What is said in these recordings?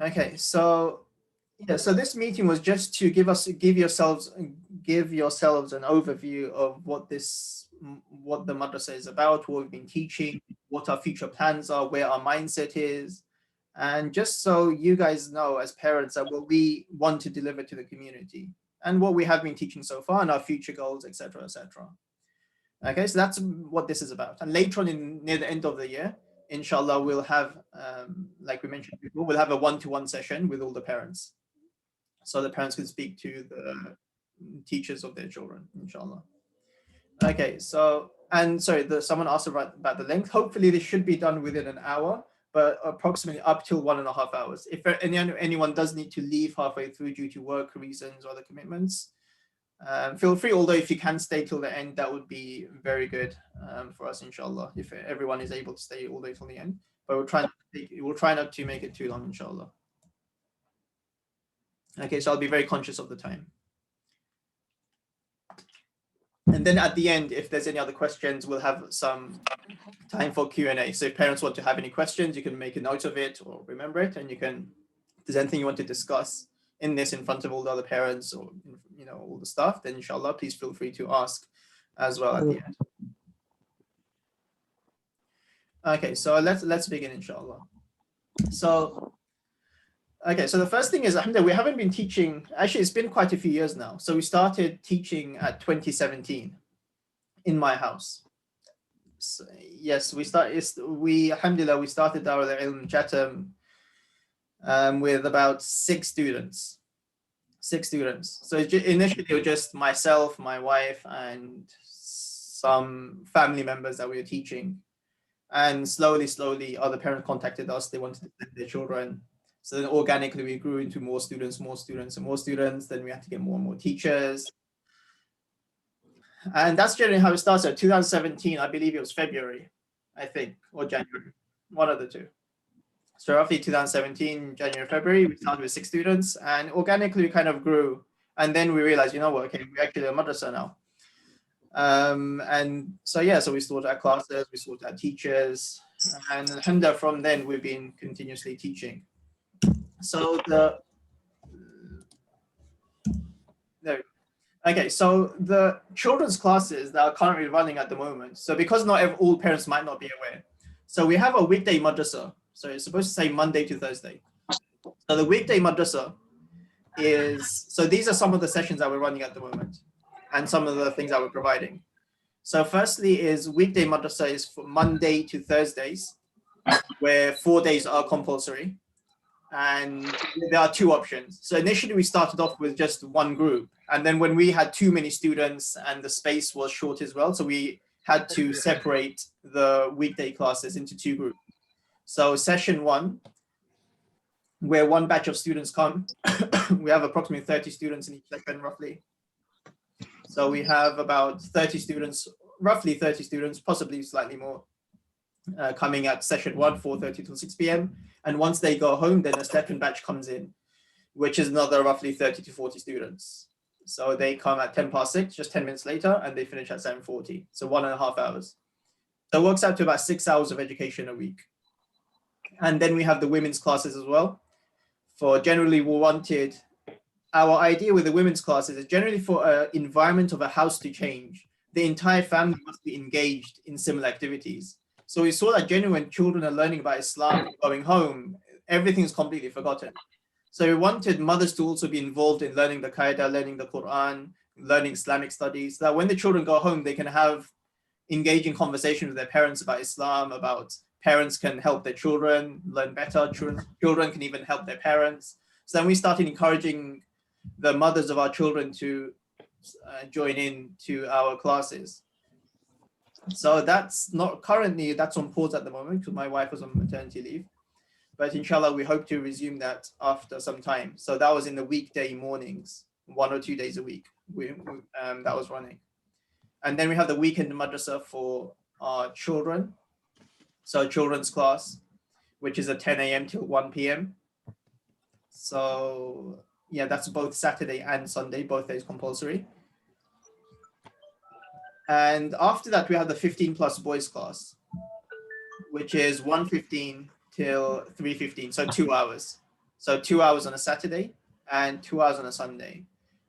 Okay, so yeah, so this meeting was just to give yourselves an overview of what the madrasa is about, what we've been teaching, what our future plans are, where our mindset is, and just so you guys know as parents that what we want to deliver to the community and what we have been teaching so far and our future goals, etc., etc. Okay, so that's what this is about. And later on, near the end of the year, inshallah, we'll have, like we mentioned before, we'll have a one-to-one session with all the parents, so the parents can speak to the teachers of their children, inshallah. Okay, so, and sorry, someone asked about the length. Hopefully, this should be done within an hour, but approximately up till 1.5 hours. If anyone does need to leave halfway through due to work reasons or other commitments, feel free. Although if you can stay till the end, that would be very good for us, inshallah. If everyone is able to stay all the way till the end, but we'll try not to make it too long, inshallah. Okay, so I'll be very conscious of the time. And then at the end, if there's any other questions, we'll have some time for Q&A. So if parents want to have any questions, you can make a note of it or remember it, and you can, if there's anything you want to discuss in this in front of all the other parents or, all the stuff, then inshallah, please feel free to ask as well at the end. Okay, so let's begin, inshallah. So, okay, so the first thing is, alhamdulillah, we haven't been teaching, actually it's been quite a few years now. So we started teaching at 2017 in my house. So, yes, alhamdulillah, we started Darul-ilm Chatham with about 6 students. So initially it was just myself, my wife, and some family members that we were teaching. And slowly, other parents contacted us. They wanted to send their children. So then organically we grew into more students. Then we had to get more and more teachers. And that's generally how it started. 2017, I believe it was February, I think, or January, one of the two. So roughly 2017, January, February, we started with 6 students, and organically we kind of grew. And then we realized, okay, we're actually a madrasa now. And so, so we sorted our classes, we sorted our teachers, and alhamdulillah, from then we've been continuously teaching. So okay, so the children's classes that are currently running at the moment, so because not all parents might not be aware, so we have a weekday madrasa. So it's supposed to say Monday to Thursday. So the weekday madrasa so these are some of the sessions that we're running at the moment and some of the things that we're providing. So firstly is weekday madrasa is for Monday to Thursdays, where 4 days are compulsory. And there are 2 options. So initially we started off with just one group. And then when we had too many students and the space was short as well, so we had to separate the weekday classes into 2 groups. So session 1, where one batch of students come, we have approximately 30 students in each session roughly. So we have about 30 students, roughly 30 students, possibly slightly more, coming at session 1, 4:30 till 6 p.m. And once they go home, then a second batch comes in, which is another roughly 30 to 40 students. So they come at 6:10, just 10 minutes later, and they finish at 7:40. So 1.5 hours. So it works out to about 6 hours of education a week. And then we have the women's classes as well. For generally, our idea with the women's classes is generally for an environment of a house to change. The entire family must be engaged in similar activities. So we saw that generally when children are learning about Islam, going home, everything is completely forgotten. So we wanted mothers to also be involved in learning the Qaeda, learning the Quran, learning Islamic studies, so that when the children go home, they can have engaging conversation with their parents about Islam, parents can help their children learn better, children can even help their parents. So then we started encouraging the mothers of our children to join in to our classes. So that's on pause at the moment because my wife was on maternity leave. But inshallah, we hope to resume that after some time. So that was in the weekday mornings, 1 or 2 days a week. That was running. And then we have the weekend madrasa for our children. So children's class, which is at 10 a.m. till 1 p.m. So that's both Saturday and Sunday, both days compulsory. And after that, we have the 15 plus boys class, which is 1:15 till 3:15, so 2 hours. So 2 hours on a Saturday and 2 hours on a Sunday.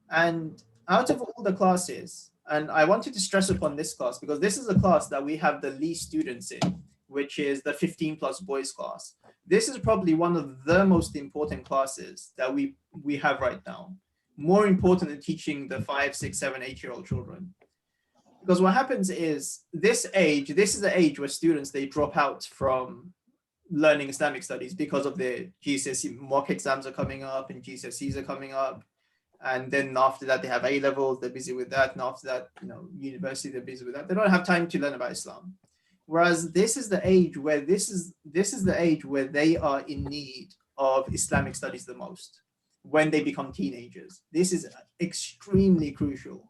And out of all the classes, and I wanted to stress upon this class because this is a class that we have the least students in, which is the 15 plus boys class. This is probably one of the most important classes that we have right now. More important than teaching the 5, 6, 7, 8-year-old children. Because what happens is this is the age where students, they drop out from learning Islamic studies because of the GCSE mock exams are coming up and GCSEs are coming up. And then after that, they have A levels, they're busy with that. And after that, university, they're busy with that. They don't have time to learn about Islam. Whereas this is the age where they are in need of Islamic studies the most when they become teenagers. This is extremely crucial.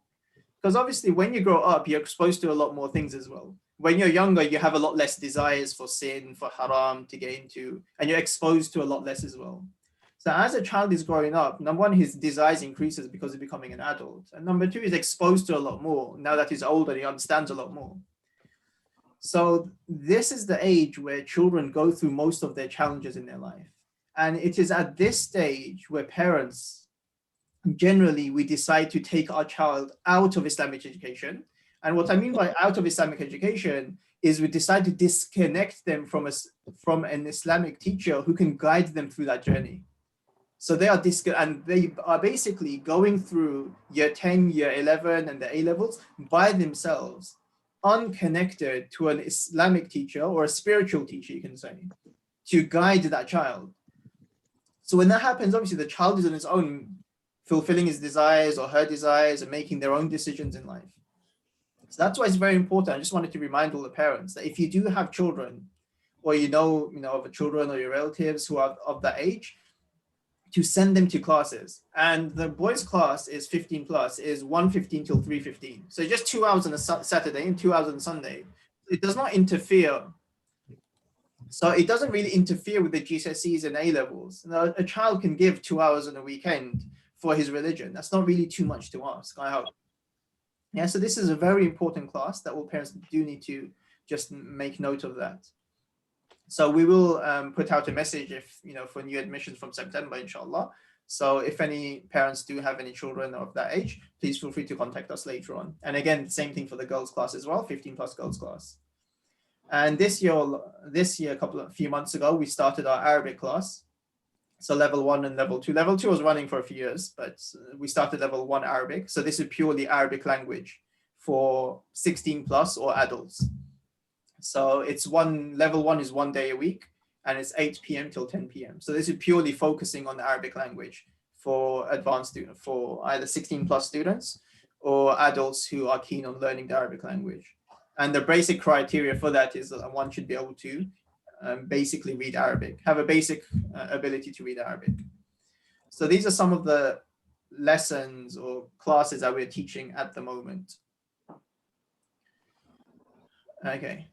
Because obviously when you grow up, you're exposed to a lot more things as well. When you're younger, you have a lot less desires for sin, for haram to get into, and you're exposed to a lot less as well. So as a child is growing up, number one, his desires increases because he's becoming an adult. And number two, he's exposed to a lot more. Now that he's older, he understands a lot more. So this is the age where children go through most of their challenges in their life. And it is at this stage where parents, generally, we decide to take our child out of Islamic education. And what I mean by out of Islamic education is we decide to disconnect them from an Islamic teacher who can guide them through that journey. So they are basically going through year 10, year 11, and the A levels by themselves, unconnected to an Islamic teacher or a spiritual teacher, you can say, to guide that child. So when that happens, obviously the child is on his own, fulfilling his desires or her desires and making their own decisions in life. So that's why it's very important. I just wanted to remind all the parents that if you do have children, or of children or your relatives who are of that age, to send them to classes. And the boys class is 15 plus, is 1:15 till 3:15. So just 2 hours on a Saturday and 2 hours on Sunday. It does not interfere. So it doesn't really interfere with the GCSEs and A levels. Now, a child can give 2 hours on a weekend for his religion. That's not really too much to ask, I hope. Yeah, so this is a very important class that all parents do need to just make note of that. So we will put out a message for new admissions from September, inshallah. So if any parents do have any children of that age, please feel free to contact us later on. And again, same thing for the girls class as well, 15 plus girls class. And this year, a few months ago, we started our Arabic class. So level 1 and level 2. Level 2 was running for a few years, but we started level 1 Arabic. So this is purely Arabic language for 16 plus or adults. So level 1 is 1 day a week, and it's 8 p.m. till 10 p.m. So this is purely focusing on the Arabic language for advanced students, for either 16 plus students or adults who are keen on learning the Arabic language. And the basic criteria for that is that one should be able to basically read Arabic, have a basic ability to read Arabic. So these are some of the lessons or classes that we're teaching at the moment. Okay.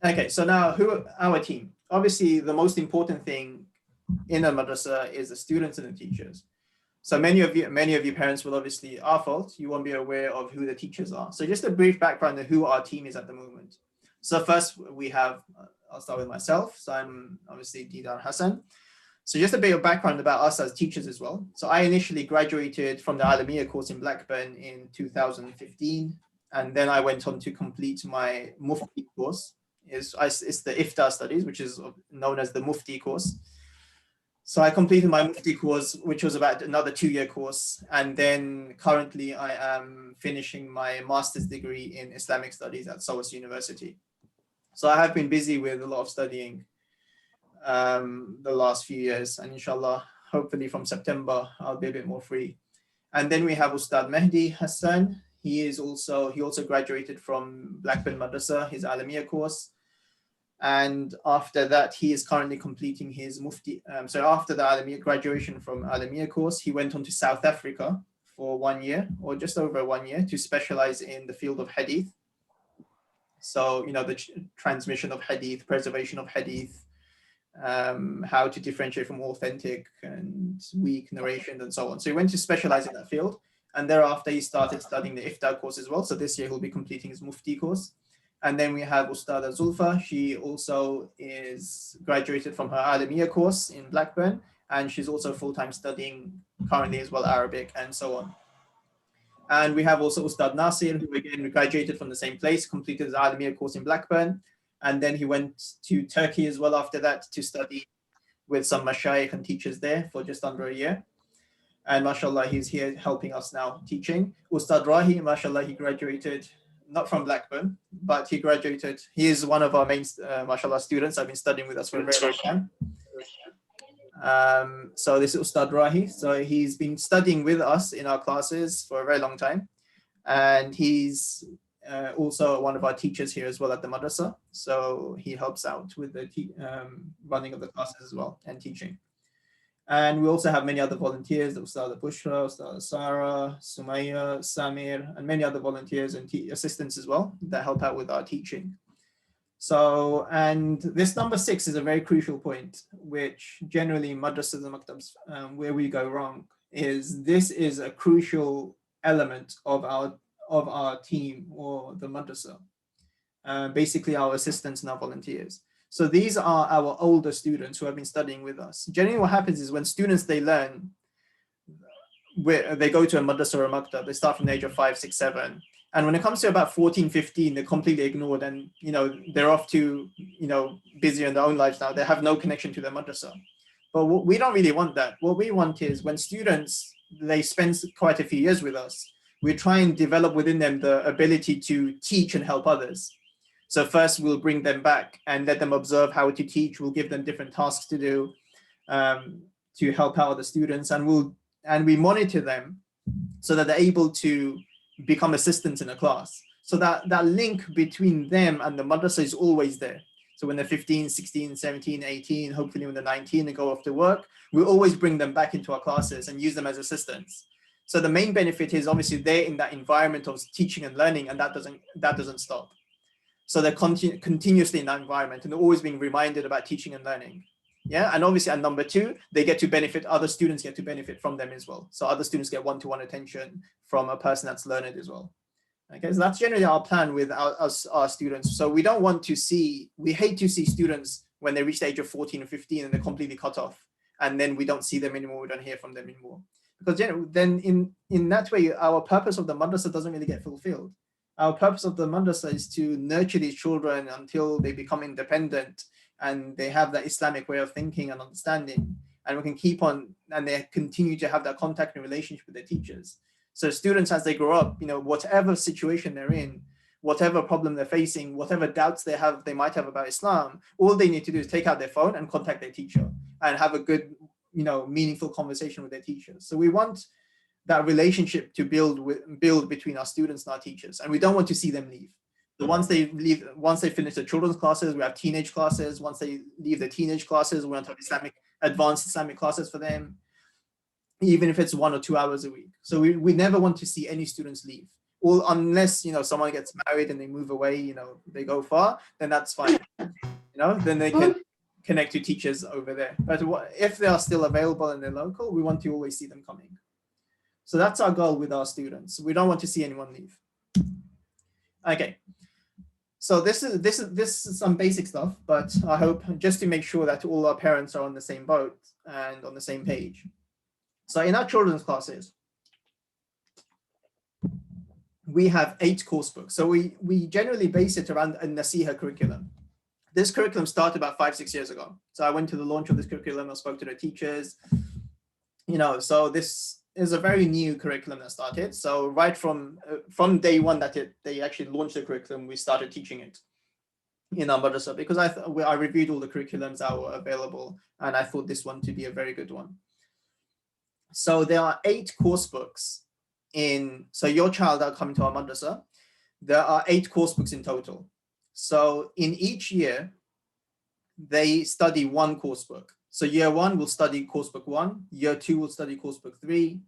Okay, so now our team. Obviously, the most important thing in a madrasa is the students and the teachers. So many of you parents will obviously, our fault, you won't be aware of who the teachers are. So just a brief background of who our team is at the moment. So first we have, I'll start with myself. So I'm obviously Didar Hassan. So just a bit of background about us as teachers as well. So I initially graduated from the Alamiya course in Blackburn in 2015. And then I went on to complete my Mufti course. It's the Iftar studies, which is known as the Mufti course. So I completed my Mufti course, which was about another 2-year course. And then currently I am finishing my master's degree in Islamic studies at SOAS University. So I have been busy with a lot of studying the last few years. And inshallah, hopefully from September, I'll be a bit more free. And then we have Ustad Mehdi Hassan. He also graduated from Blackburn Madrasa, his Alamiya course. And after that, he is currently completing his Mufti. So after the Alamiya graduation from Alamiya course, he went on to South Africa for 1 year or just over 1 year to specialize in the field of Hadith. So, the transmission of Hadith, preservation of Hadith, how to differentiate from authentic and weak narration and so on. So he went to specialize in that field. And thereafter, he started studying the Iftar course as well. So this year, he'll be completing his Mufti course. And then we have Ustada Zulfa. She also is graduated from her Alamiya course in Blackburn, and she's also full-time studying currently as well Arabic and so on. And we have also Ustad Nasir, who again graduated from the same place, completed his Alamiya course in Blackburn, and then he went to Turkey as well after that to study with some mashayikh and teachers there for just under a year. And mashallah, he's here helping us now teaching. Ustad Rahi, mashallah, he graduated not from Blackburn, but he graduated. He is one of our main, mashallah, students. I've been studying with us for a very long time. So this is Ustad Rahi. So he's been studying with us in our classes for a very long time. And he's also one of our teachers here as well at the madrasa. So he helps out with the running of the classes as well and teaching. And we also have many other volunteers, Ustad Bushra, Ustad Sarah, Sumaya, Samir, and many other volunteers and assistants as well that help out with our teaching. So, and this number 6 is a very crucial point, which generally madrasas and maktabs, where we go wrong, is this is a crucial element of our team or the madrasa, basically our assistants and our volunteers. So these are our older students who have been studying with us. Generally what happens is when students, they learn, they go to a madrasa or a maktab, they start from the age of 5, 6, 7. And when it comes to about 14, 15, they're completely ignored and, they're off to, busy in their own lives now. They have no connection to their madrasa. But we don't really want that. What we want is when students, they spend quite a few years with us, we try and develop within them the ability to teach and help others. So first we'll bring them back and let them observe how to teach. We'll give them different tasks to do to help out the students, and we monitor them so that they're able to become assistants in a class. So that link between them and the madrasa is always there. So when they're 15, 16, 17, 18, hopefully when they're 19 and go off to work, we always bring them back into our classes and use them as assistants. So the main benefit is obviously they're in that environment of teaching and learning, and that doesn't stop. So they're continuously in that environment and they're always being reminded about teaching and learning. Yeah, and obviously, and number 2, they get to benefit, other students get to benefit from them as well. So other students get one-to-one attention from a person that's learned as well. Okay, so that's generally our plan with our students. So we hate to see students when they reach the age of 14 or 15 and they're completely cut off. And then we don't see them anymore, we don't hear from them anymore. Because then in that way, our purpose of the madrasa doesn't really get fulfilled. Our purpose of the madrasa is to nurture these children until they become independent and they have that Islamic way of thinking and understanding. And we can keep on, and they continue to have that contact and relationship with their teachers. So students, as they grow up, whatever situation they're in, whatever problem they're facing, whatever doubts they might have about Islam, all they need to do is take out their phone and contact their teacher and have a good, meaningful conversation with their teachers. So we want that relationship to build between our students and our teachers, and we don't want to see them leave. So once they finish the children's classes, we have teenage classes. Once they leave the teenage classes, we want to have advanced Islamic classes for them, even if it's 1 or 2 hours a week. So we never want to see any students leave, or unless someone gets married and they move away, they go far, then that's fine. Then they can connect to teachers over there. But if they are still available and they're local, we want to always see them coming. So that's our goal with our students. We don't want to see anyone leave. Okay. So this is some basic stuff, but I hope just to make sure that all our parents are on the same boat and on the same page. So in our children's classes, we have 8 course books. So we generally base it around a Nasiha curriculum. This curriculum started about 5-6 years ago. So I went to the launch of this curriculum, I spoke to the teachers, so this is a very new curriculum that started. So right from day one that they actually launched the curriculum, we started teaching it in our madrasa, because I reviewed all the curriculums that were available, and I thought this one to be a very good one. So there are 8 course books so your child are coming to our madrasa, there are 8 course books in total. So in each year, they study 1 course book. So year 1 will study course book 1, year 2 will study course book 3,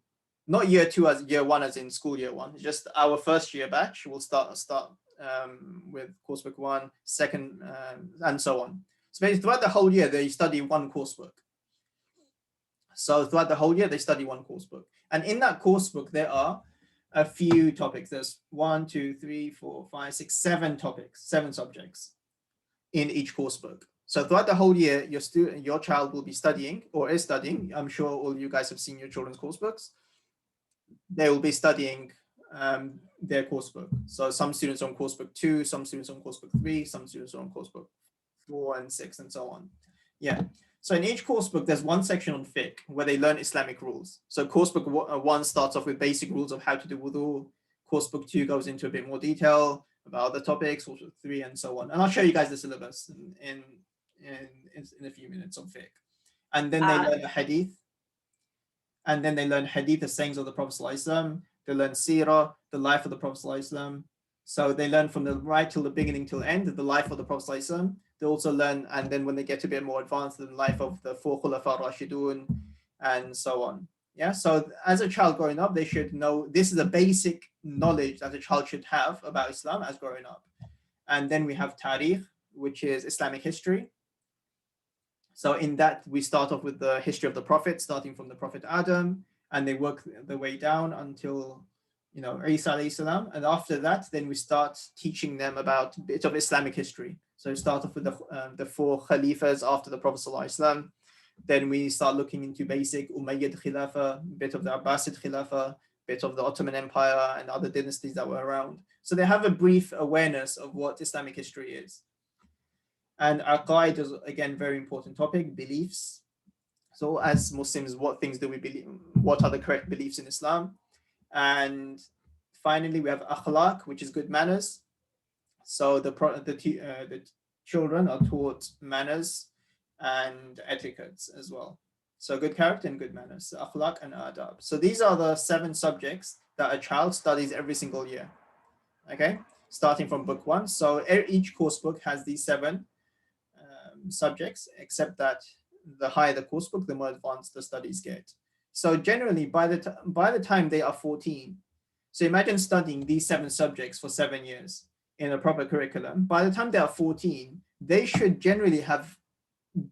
not year 2 as year 1 as in school year 1, just our first year batch will start with course book 1, second, and so on. So basically throughout the whole year, they study 1 course book. So throughout the whole year, they study 1 course book. And in that course book, there are a few topics. There's 1, 2, 3, 4, 5, 6, 7 topics, 7 subjects in each course book. So throughout the whole year, your child will be studying or is studying. I'm sure all you guys have seen your children's course books. They will be studying their course book. So some students are on course book 2, some students are on course book 3, some students are on course book 4 and 6, and so on. Yeah. So in each course book, there's one section on fiqh where they learn Islamic rules. So course book 1 starts off with basic rules of how to do wudu. Course book 2 goes into a bit more detail about other topics, course book 3, and so on. And I'll show you guys the syllabus in a few minutes on fiqh. And then they learn the hadith. And then they learn hadith, the sayings of the Prophet ﷺ. They learn seerah, the life of the Prophet ﷺ. So they learn from the right till the beginning till end, the life of the Prophet ﷺ. They also learn, and then when they get a bit more advanced, the life of the 4 Khulafa Rashidun, and so on. Yeah, so as a child growing up, they should know, this is a basic knowledge that a child should have about Islam as growing up. And then we have Tariq, which is Islamic history. So in that, we start off with the history of the Prophet, starting from the Prophet Adam, and they work their way down until, Isa alayhi salam. And after that, then we start teaching them about a bit of Islamic history. So start off with the 4 Khalifas after the Prophet sallallahu alaihi wasallam. Then we start looking into basic Umayyad Khilafah, bit of the Abbasid Khilafah, bit of the Ottoman Empire and other dynasties that were around. So they have a brief awareness of what Islamic history is. And aqaid is, again, very important topic, beliefs. So as Muslims, what things do we believe? What are the correct beliefs in Islam? And finally, we have akhlaq, which is good manners. So the children are taught manners and etiquettes as well. So good character and good manners, akhlaq and adab. So these are the 7 subjects that a child studies every single year. Okay, starting from book 1. So each course book has these 7 subjects, except that the higher the course book, the more advanced the studies get. So generally, by the time they are 14, so imagine studying these 7 subjects for 7 years in a proper curriculum. By the time they are 14, they should generally have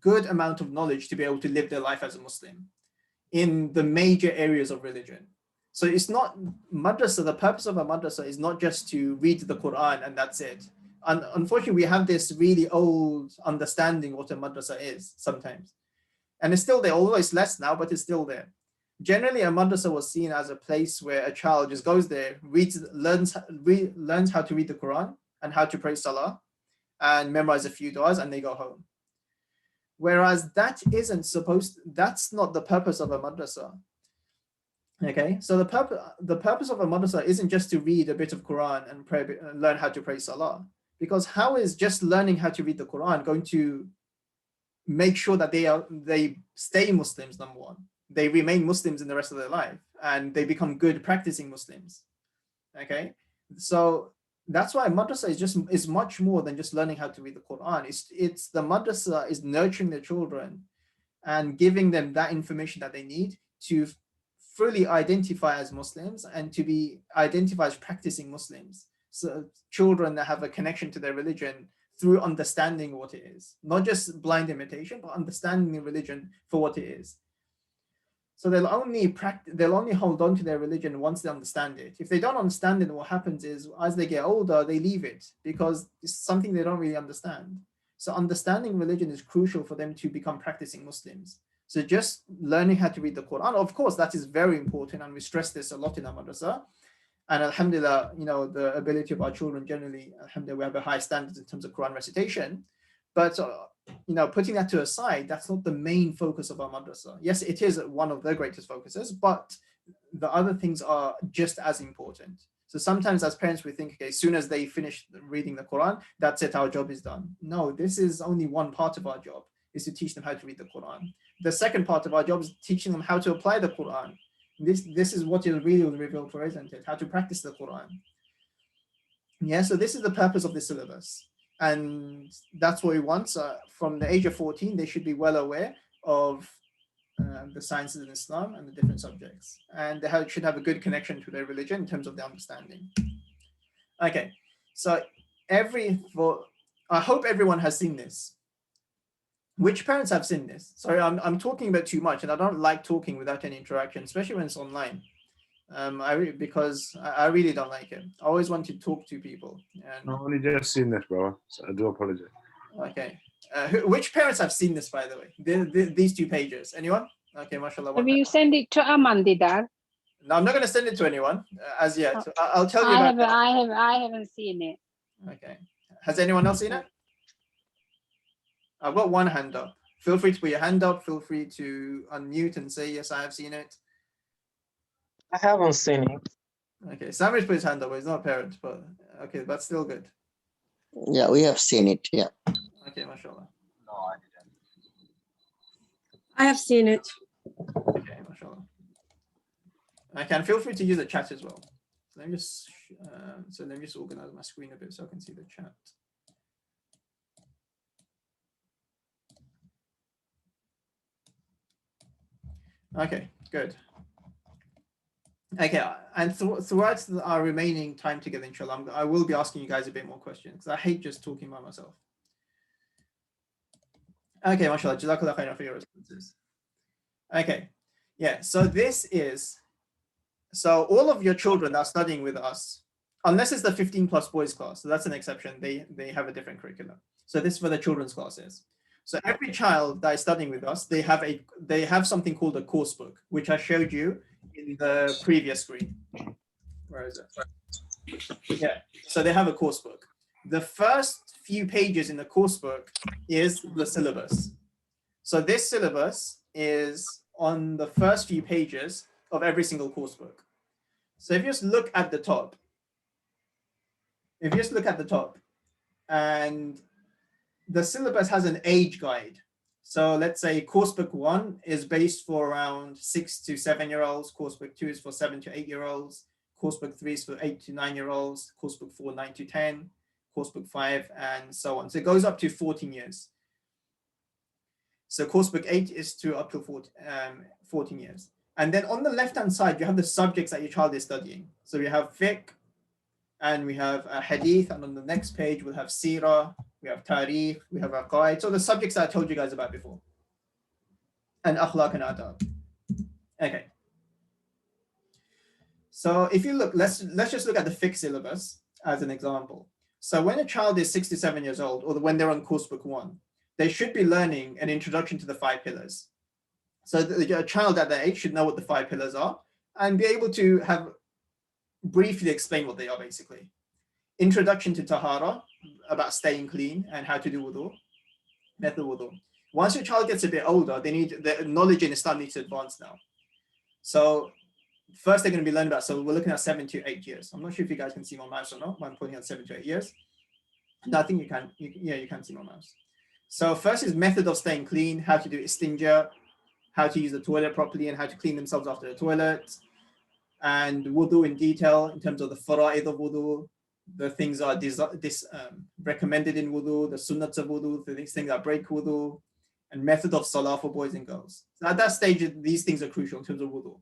good amount of knowledge to be able to live their life as a Muslim in the major areas of religion. So it's not madrasa, the purpose of a madrasa is not just to read the Quran and that's it. And unfortunately, we have this really old understanding what a madrasa is sometimes. And it's still there, although it's less now, but it's still there. Generally, a madrasa was seen as a place where a child just goes there, learns how to read the Quran and how to pray salah and memorize a few du'as, and they go home. Whereas that's not the purpose of a madrasa. Okay, so the purpose of a madrasa isn't just to read a bit of Quran and learn how to pray salah. Because how is just learning how to read the Quran going to make sure that they stay Muslims, number one? They remain Muslims in the rest of their life and they become good practicing Muslims. Okay, so that's why madrasa is much more than just learning how to read the Quran. It's the madrasa is nurturing the children and giving them that information that they need to fully identify as Muslims and to be identified as practicing Muslims. So children that have a connection to their religion through understanding what it is, not just blind imitation, but understanding the religion for what it is. So they'll only hold on to their religion once they understand it. If they don't understand it, what happens is as they get older, they leave it because it's something they don't really understand. So understanding religion is crucial for them to become practicing Muslims. So just learning how to read the Quran, of course, that is very important, and we stress this a lot in our madrasa. And alhamdulillah, the ability of our children generally, alhamdulillah, we have a high standard in terms of Quran recitation. But putting that to a side, that's not the main focus of our madrasa. Yes, it is one of the greatest focuses, but the other things are just as important. So sometimes as parents, we think, okay, as soon as they finish reading the Quran, that's it, our job is done. No, this is only one part of our job, is to teach them how to read the Quran. The second part of our job is teaching them how to apply the Quran. This is what is really revealed for, isn't it? How to practice the Quran. Yeah, so this is the purpose of the syllabus. And that's what we want. So from the age of 14, they should be well aware of the sciences in Islam and the different subjects. And they should have a good connection to their religion in terms of their understanding. Okay, so I hope everyone has seen this. Which parents have seen this? Sorry, I'm talking about too much and I don't like talking without any interaction, especially when it's online. Because I really don't like it. I always want to talk to people. And I've only just seen this, bro. So I do apologize. okay, which parents have seen this, by the way? These 2 pages. Anyone? Okay, mashallah. Have you send it to Amandidar? No, I'm not going to send it to anyone as yet. Oh, I'll tell you about it. I haven't seen it. Okay. Has anyone else seen it? I've got one hand up. Feel free to put your hand up. Feel free to unmute and say, yes, I have seen it. I haven't seen it. Okay, Sandwich put his hand up, but he's not a parent, but okay, that's still good. Yeah, we have seen it. Yeah. Okay, mashallah. No, I didn't. I have seen it. Okay, mashallah. I can feel free to use the chat as well. So let me just organize my screen a bit so I can see the chat. Okay, good. Okay, and throughout our remaining time together, inshallah, I will be asking you guys a bit more questions because I hate just talking by myself. Okay, mashallah, jazakallah khairan for your responses. Okay, yeah, so all of your children that are studying with us, unless it's the 15 plus boys class, so that's an exception, they have a different curriculum. So this is for the children's classes. So every child that is studying with us, they have something called a course book, which I showed you in the previous screen. Where is it? Yeah, so they have a course book. The first few pages in the course book is the syllabus. So this syllabus is on the first few pages of every single course book. So if you just look at the top, and the syllabus has an age guide. So let's say course book 1 is based for around 6 to 7 year olds. Course book 2 is for 7 to 8 year olds. Course book 3 is for 8 to 9 year olds. Course book 4, 9 to 10. Course book 5, and so on. So it goes up to 14 years. So course book 8 is to up to 14 years. And then on the left-hand side, you have the subjects that your child is studying. So we have fiqh, and we have hadith, and on the next page, we'll have seerah, we have tariq, we have aqaid. So the subjects that I told you guys about before. And akhlaq and adab. Okay. So if you look, let's just look at the fiqh syllabus as an example. So when a child is 6 to 7 years old, or when they're on course book 1, they should be learning an introduction to the 5 pillars. So a child at that age should know what the 5 pillars are and be able to have briefly explain what they are basically. Introduction to tahara, about staying clean and how to do wudu, method wudu. Once your child gets a bit older, the knowledge in Islam needs to advance now. So first they're going to be learning about, so we're looking at 7 to 8 years. I'm not sure if you guys can see my mouse or not, but I'm pointing at 7 to 8 years. No, I think you can, you can see my mouse. So first is method of staying clean, how to do istinja, how to use the toilet properly and how to clean themselves after the toilet, and wudu in detail in terms of the fara'id of wudu, the things that are recommended in wudu, the sunnats of wudu, the things that break wudu, and method of salah for boys and girls. So at that stage, these things are crucial in terms of wudu.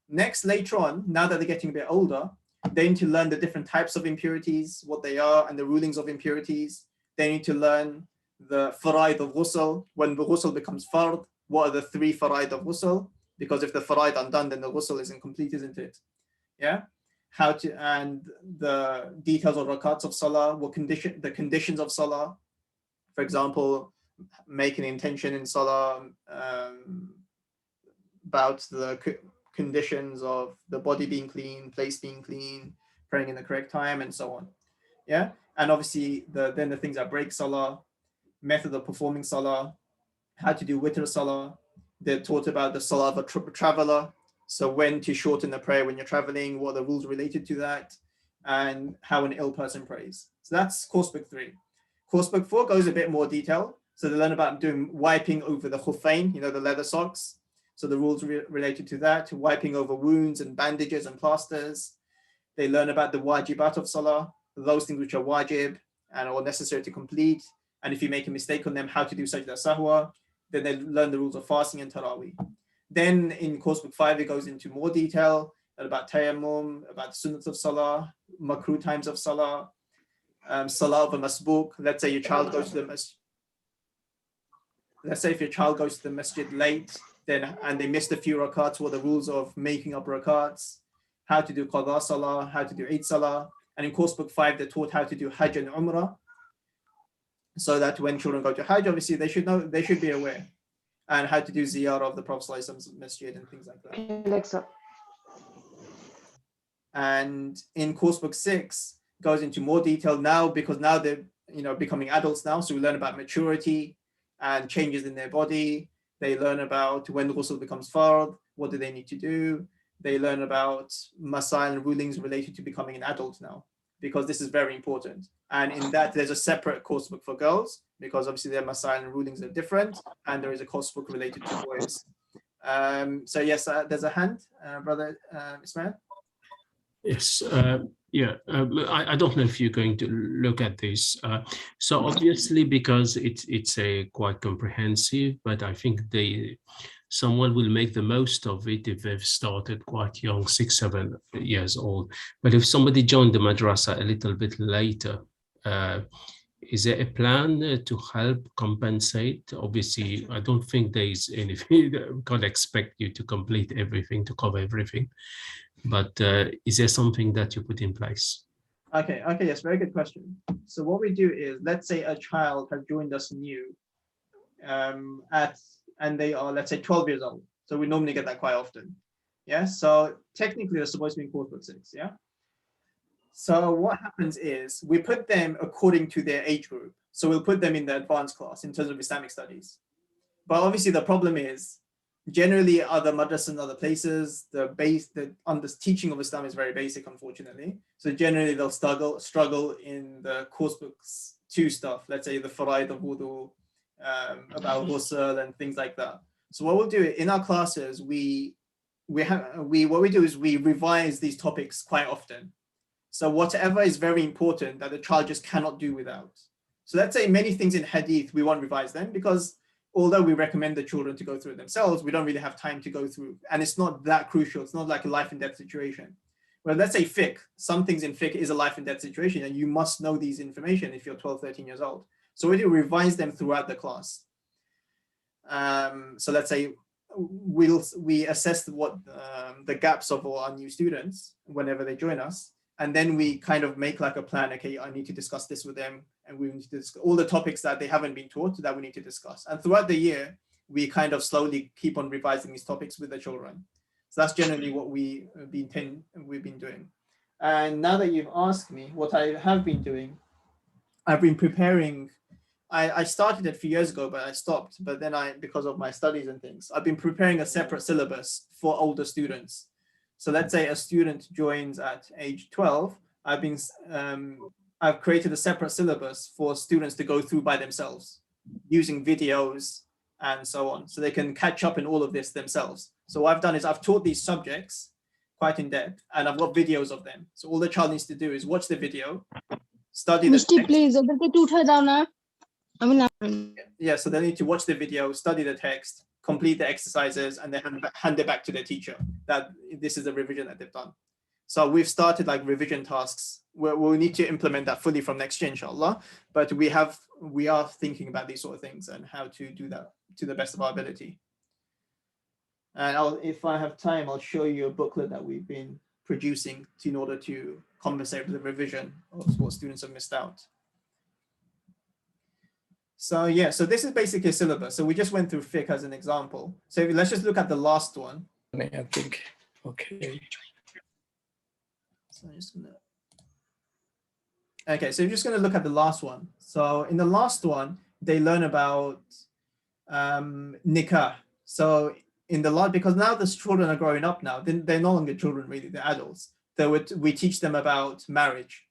Next, later on, now that they're getting a bit older, they need to learn the different types of impurities, what they are, and the rulings of impurities. They need to learn the fara'id of ghusl. When the ghusl becomes fard, what are the 3 fara'id of ghusl? Because if the fara'id undone, then the ghusl isn't complete, isn't it? Yeah. How to, and the details of rakats of salah, the conditions of salah. For example, make an intention in salah, about the conditions of the body being clean, place being clean, praying in the correct time, and so on. Yeah. And obviously then the things that break salah, method of performing salah, how to do witr salah. They're taught about the salah of a traveler. So when to shorten the prayer when you're traveling, what are the rules related to that, and how an ill person prays. So that's course book 3. Course book 4 goes a bit more detail. So they learn about doing wiping over the khuffain, the leather socks. So the rules related to that, wiping over wounds and bandages and plasters. They learn about the wajibat of salah, those things which are wajib and are necessary to complete. And if you make a mistake on them, how to do sajda sahwa. Then they learn the rules of fasting and tarawih. Then in course book 5, it goes into more detail about tayammum, about the sunnats of salah, makruh times of salah, salah of a masbuk. Let's say your child goes to the masjid. Let's say if your child goes to the masjid late, and they missed a few rakats, what are the rules of making up rakats, how to do qada salah, how to do Eid salah. And in course book 5, they're taught how to do Hajj and Umrah. So that when children go to Hajj, obviously they should know, they should be aware, and how to do ziyarah of the Prophet ﷺ's masjid and things like that. Alexa. And in course book 6 goes into more detail now, because now they're becoming adults now. So we learn about maturity and changes in their body. They learn about when ghusl becomes fard, what do they need to do. They learn about masail and rulings related to becoming an adult now, because this is very important. And in that, there's a separate course book for girls, because obviously their masail and rulings are different, and there is a course book related to boys. So yes, there's a hand, brother Ismail. Yes, I don't know if you're going to look at this. So obviously, because it's a quite comprehensive, but I think someone will make the most of it if they've started quite young, 6, 7 years old. But if somebody joined the madrasa a little bit later, is there a plan to help compensate? Obviously, I don't think there is anything. We can't expect you to complete everything, to cover everything. But is there something that you put in place? Okay, yes, very good question. So what we do is, let's say a child has joined us new, and they are, let's say, 12 years old. So we normally get that quite often. Yeah, so technically they're supposed to be in course book 6, yeah? So what happens is we put them according to their age group. So we'll put them in the advanced class in terms of Islamic studies. But obviously the problem is, generally other madrasas and other places, the teaching of Islam is very basic, unfortunately. So generally they'll struggle in the course books 2 stuff, let's say the faraid of wudu, about ghusl and things like that. So what we'll do in our classes, we revise these topics quite often. So whatever is very important that the child just cannot do without. So let's say many things in hadith, we won't revise them, because although we recommend the children to go through it themselves, we don't really have time to go through, and it's not that crucial. It's not like a life and death situation. Well, let's say fiqh, some things in fiqh is a life and death situation, and you must know these information if you're 12, 13 years old. So we do revise them throughout the class. So let's say we assess what the gaps of all our new students whenever they join us, and then we kind of make like a plan. Okay, I need to discuss this with them, and we need to discuss all the topics that they haven't been taught that we need to discuss. And throughout the year, we kind of slowly keep on revising these topics with the children. So that's generally what we've been doing. And now that you've asked me what I have been doing, I've been preparing. I started it a few years ago, but I stopped. But then because of my studies and things, I've been preparing a separate syllabus for older students. So let's say a student joins at age 12. I've created a separate syllabus for students to go through by themselves, using videos and so on, so they can catch up in all of this themselves. So what I've done is I've taught these subjects quite in depth, and I've got videos of them. So all the child needs to do is watch the video, study the text. Please, Yeah, so they need to watch the video, study the text, complete the exercises, and then hand it back to their teacher that this is the revision that they've done. So we've started like revision tasks where we'll need to implement that fully from next year, inshallah. But we are thinking about these sort of things and how to do that to the best of our ability. And if I have time, I'll show you a booklet that we've been producing in order to compensate for the revision of what students have missed out. So yeah, so this is basically a syllabus. So we just went through fiqh as an example. So let's just look at the last one. I think, okay. So I'm just gonna. Okay, so you're just gonna look at the last one. So in the last one, they learn about nikah. So in the last, because now the children are growing up now, they're no longer children really, they're adults. We teach them about marriage,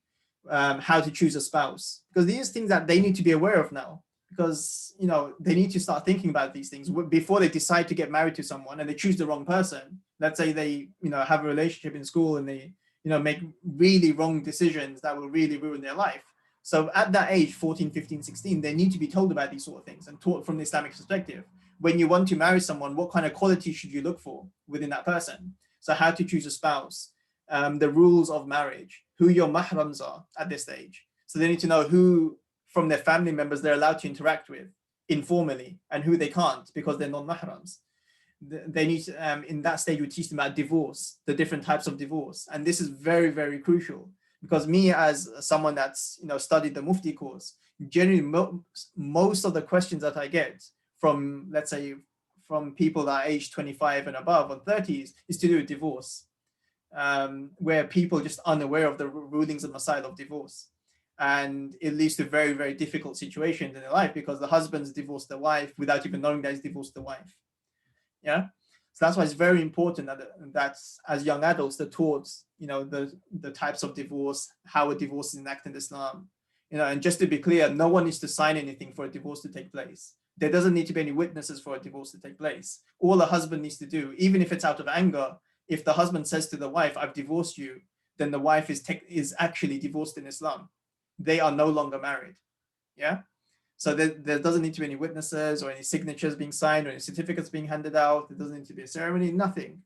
how to choose a spouse, because these things that they need to be aware of now. Because they need to start thinking about these things before they decide to get married to someone and they choose the wrong person. Let's say they have a relationship in school and they make really wrong decisions that will really ruin their life. So at that age, 14, 15, 16, they need to be told about these sort of things and taught from the Islamic perspective. When you want to marry someone, what kind of qualities should you look for within that person? So how to choose a spouse, the rules of marriage, who your mahrams are at this stage. So they need to know who from their family members they're allowed to interact with informally and who they can't because they're non-mahrams. they need to, in that stage, we teach them about divorce, the different types of divorce. And this is very, very crucial because me as someone that's, studied the Mufti course, generally most of the questions that I get from, let's say, from people that are aged 25 and above or 30s is to do with divorce, where people are just unaware of the rulings and masail of divorce. And it leads to very, very difficult situations in their life because the husband's divorced the wife without even knowing that he's divorced the wife. Yeah. So that's why it's very important that as young adults, they're taught, the types of divorce, how a divorce is enacted in Islam. And just to be clear, no one needs to sign anything for a divorce to take place. There doesn't need to be any witnesses for a divorce to take place. All a husband needs to do, even if it's out of anger, if the husband says to the wife, "I've divorced you," then the wife is actually divorced in Islam. They are no longer married. Yeah. So there doesn't need to be any witnesses or any signatures being signed or any certificates being handed out. There doesn't need to be a ceremony, nothing.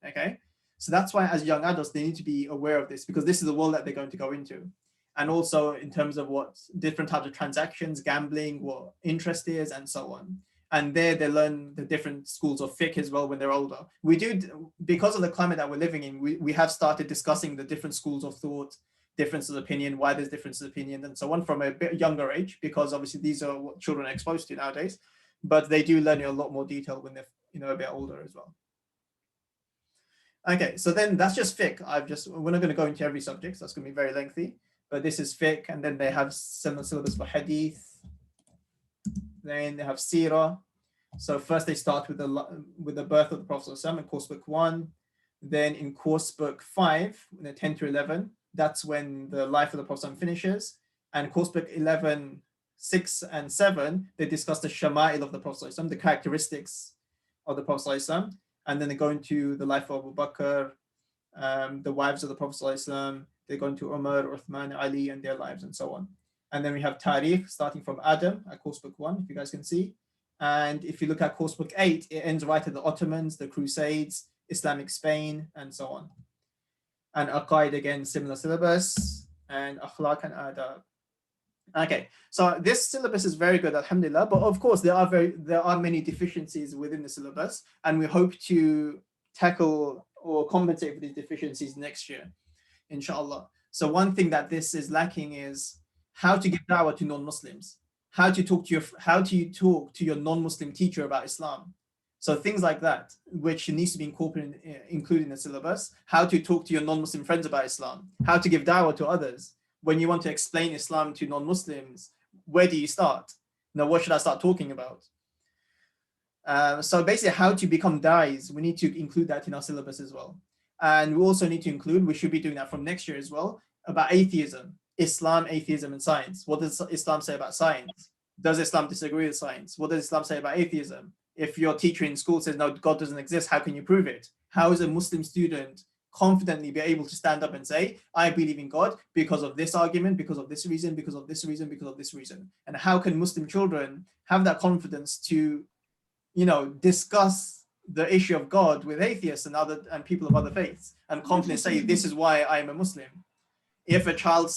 Okay. So that's why as young adults, they need to be aware of this because this is the world that they're going to go into. And also in terms of what different types of transactions, gambling, what interest is, and so on. And there they learn the different schools of fiqh as well when they're older. We do, because of the climate that we're living in, we have started discussing the different schools of thought, differences of opinion, why there's differences of opinion, and so on from a bit younger age, because obviously these are what children are exposed to nowadays. But they do learn in a lot more detail when they're a bit older as well. Okay, so then that's just fiqh. We're not going to go into every subject, so that's going to be very lengthy. But this is fiqh, and then they have similar syllabus for hadith. Then they have seerah. So first they start with the birth of the Prophet ﷺ in course book 1. Then in course book 5, 10 to 11, that's when the life of the Prophet ﷺ finishes. And course book 11, 6 and 7, they discuss the shama'il of the Prophet ﷺ, the characteristics of the Prophet ﷺ. And then they go into the life of Abu Bakr, the wives of the Prophet ﷺ. They go into Umar, Uthman, Ali, and their lives, and so on. And then we have Tariq, starting from Adam at course book 1, if you guys can see. And if you look at course book 8, it ends right at the Ottomans, the Crusades, Islamic Spain, and so on. And Aqaid, again, similar syllabus, and Akhlaq and Adab. Okay, so this syllabus is very good, alhamdulillah, but of course there are many deficiencies within the syllabus, and we hope to tackle or compensate for these deficiencies next year, inshallah. So one thing that this is lacking is how to give da'wah to non-Muslims, how do you talk to your non-Muslim teacher about Islam. So things like that, which needs to be included in the syllabus, how to talk to your non-Muslim friends about Islam, how to give da'wah to others. When you want to explain Islam to non-Muslims, where do you start? Now, what should I start talking about? So basically how to become da'is, we need to include that in our syllabus as well. And we also need to include, we should be doing that from next year as well, about atheism, Islam, atheism, and science. What does Islam say about science? Does Islam disagree with science? What does Islam say about atheism? If your teacher in school says, no, God doesn't exist, how can you prove it? How is a Muslim student confidently be able to stand up and say, I believe in God because of this argument, because of this reason, because of this reason, because of this reason? And how can Muslim children have that confidence to, discuss the issue of God with atheists and people of other faiths and confidently say, this is why I am a Muslim? If a child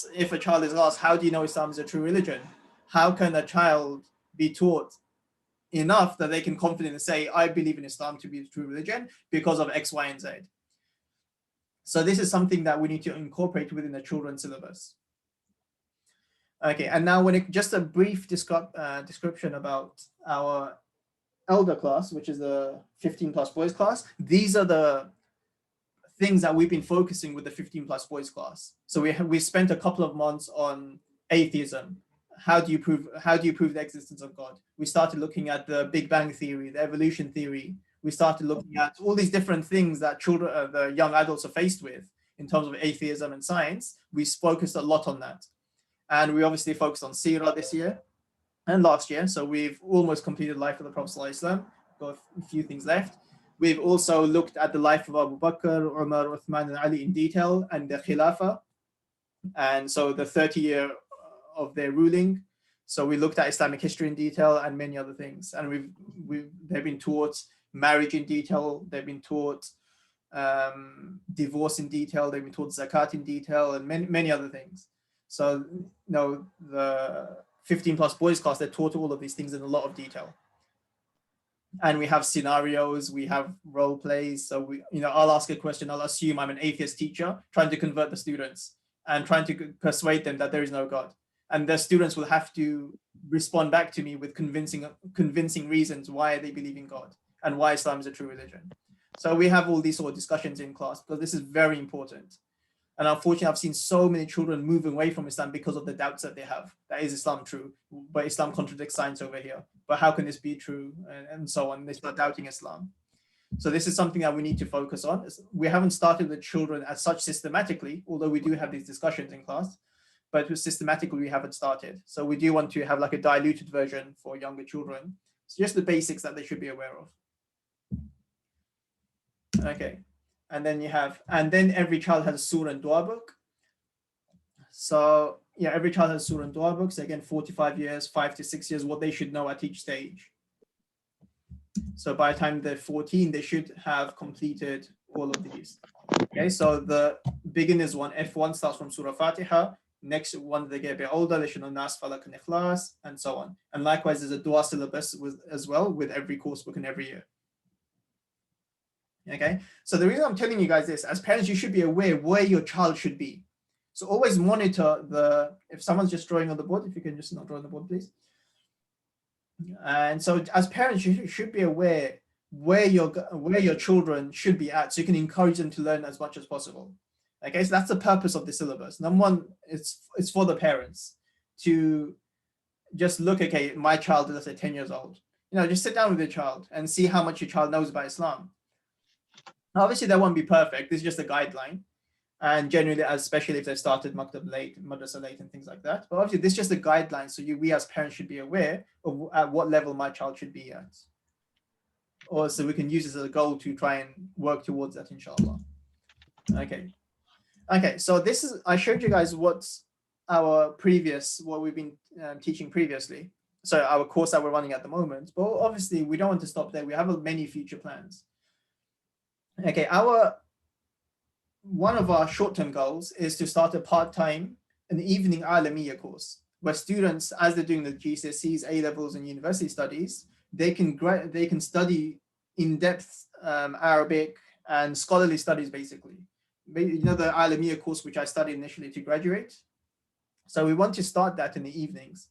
is asked, how do you know Islam is a true religion? How can a child be taught enough that they can confidently say, I believe in Islam to be the true religion because of X, Y, and Z? So this is something that we need to incorporate within the children's syllabus. Okay, and now just a brief description about our elder class, which is the 15 plus boys class. These are the things that we've been focusing with the 15 plus boys class. So we spent a couple of months on atheism. How do you prove the existence of God? We started looking at the Big Bang theory, the evolution theory. We started looking at all these different things that the young adults are faced with in terms of atheism and science. We focused a lot on that. And we obviously focused on Seerah this year and last year. So we've almost completed life of the Prophet ﷺ. Got a few things left. We've also looked at the life of Abu Bakr, Umar, Uthman, and Ali in detail, and the Khilafah. And so the 30-year of their ruling. So we looked at Islamic history in detail and many other things. And they've been taught marriage in detail. They've been taught divorce in detail. They've been taught zakat in detail and many other things. So the 15 plus boys class, they're taught all of these things in a lot of detail. And we have scenarios, we have role plays. So I'll ask a question, I'll assume I'm an atheist teacher trying to convert the students and trying to persuade them that there is no God. And the students will have to respond back to me with convincing reasons why they believe in God and why Islam is a true religion. So we have all these sort of discussions in class because this is very important. And unfortunately, I've seen so many children moving away from Islam because of the doubts that they have. That is Islam true? But Islam contradicts science over here. But how can this be true? And so on. They start doubting Islam. So this is something that we need to focus on. We haven't started the children as such systematically, although we do have these discussions in class, but systematically we haven't started. So we do want to have like a diluted version for younger children. It's just the basics that they should be aware of. Okay. And then every child has a surah and dua book. So yeah, every child has a surah and dua book. So again, 45 years, 5 to 6 years, what they should know at each stage. So by the time they're 14, they should have completed all of these. Okay, so the beginners one, F1 starts from Surah Fatiha. Next one, they get a bit older, they should know Nas, Falak, and Ikhlas, and so on. And likewise, there's a dua syllabus as well with every course book and every year. Okay, so the reason I'm telling you guys this, as parents, you should be aware where your child should be. So always monitor if someone's just drawing on the board, if you can just not draw on the board, please. And so as parents, you should be aware where your children should be at, so you can encourage them to learn as much as possible. Okay, so that's the purpose of the syllabus. Number one, it's for the parents to just look, okay, my child is, let's say, 10 years old. Just sit down with your child and see how much your child knows about Islam. Obviously, that won't be perfect. This is just a guideline. And generally, especially if they started maktab late, madrasa late, and things like that. But obviously, this is just a guideline. So we as parents should be aware of at what level my child should be at. Or so we can use this as a goal to try and work towards that, inshallah. Okay, so I showed you guys what we've been teaching previously. So our course that we're running at the moment. But obviously, we don't want to stop there. We have many future plans. Okay, one of our short-term goals is to start a part-time, an evening Alamiya course, where students, as they're doing the GCSEs, A-levels, and university studies, they can study in-depth Arabic and scholarly studies, basically. The Alamiya course, which I studied initially to graduate. So we want to start that in the evenings,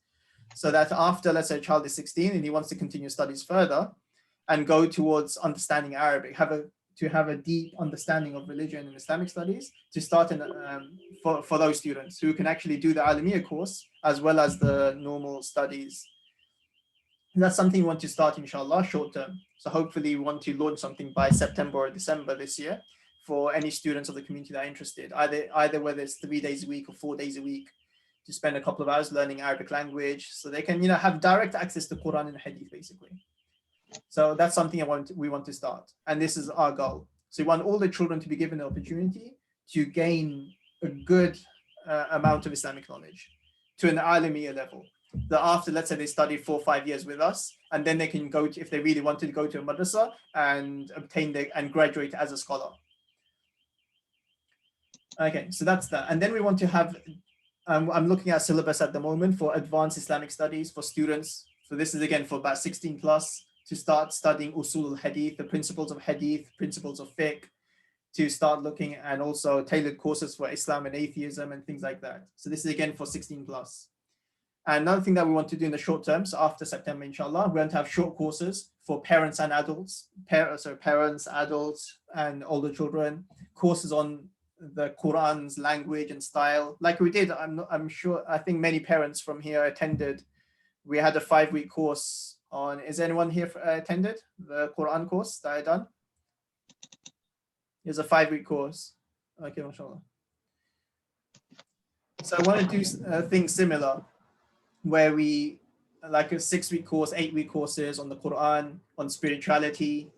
so that after, let's say, a child is 16 and he wants to continue studies further and go towards understanding Arabic, to have a deep understanding of religion and Islamic studies, to start for those students who can actually do the Alamiya course as well as the normal studies. And that's something we want to start, inshallah, short term. So hopefully we want to launch something by September or December this year for any students of the community that are interested, either whether it's 3 days a week or 4 days a week, to spend a couple of hours learning Arabic language, so they can have direct access to Quran and Hadith, basically. So that's something we want to start, and this is our goal. So we want all the children to be given the opportunity to gain a good amount of Islamic knowledge to an Alamiya level. That after, let's say, they study 4 or 5 years with us, and then they can go to, if they really wanted to go to a madrasa and and graduate as a scholar. Okay, so that's that. And then we want to have, I'm looking at syllabus at the moment for advanced Islamic studies for students. So this is again for about 16 plus, to start studying usul al-hadith, the principles of hadith, principles of fiqh, to start looking, and also tailored courses for Islam and atheism and things like that. So this is again for 16 plus. And another thing that we want to do in the short term, so after September, inshallah, we want to have short courses for parents and adults, parents, adults, and older children, courses on the Quran's language and style, like we did. I'm sure, I think many parents from here attended. We had a 5-week course on, is anyone here attended the Quran course that I done? It's a 5-week course. Okay, mashallah. So I want to do things similar, where we, like a 6-week course, 8-week courses on the Quran, on spirituality,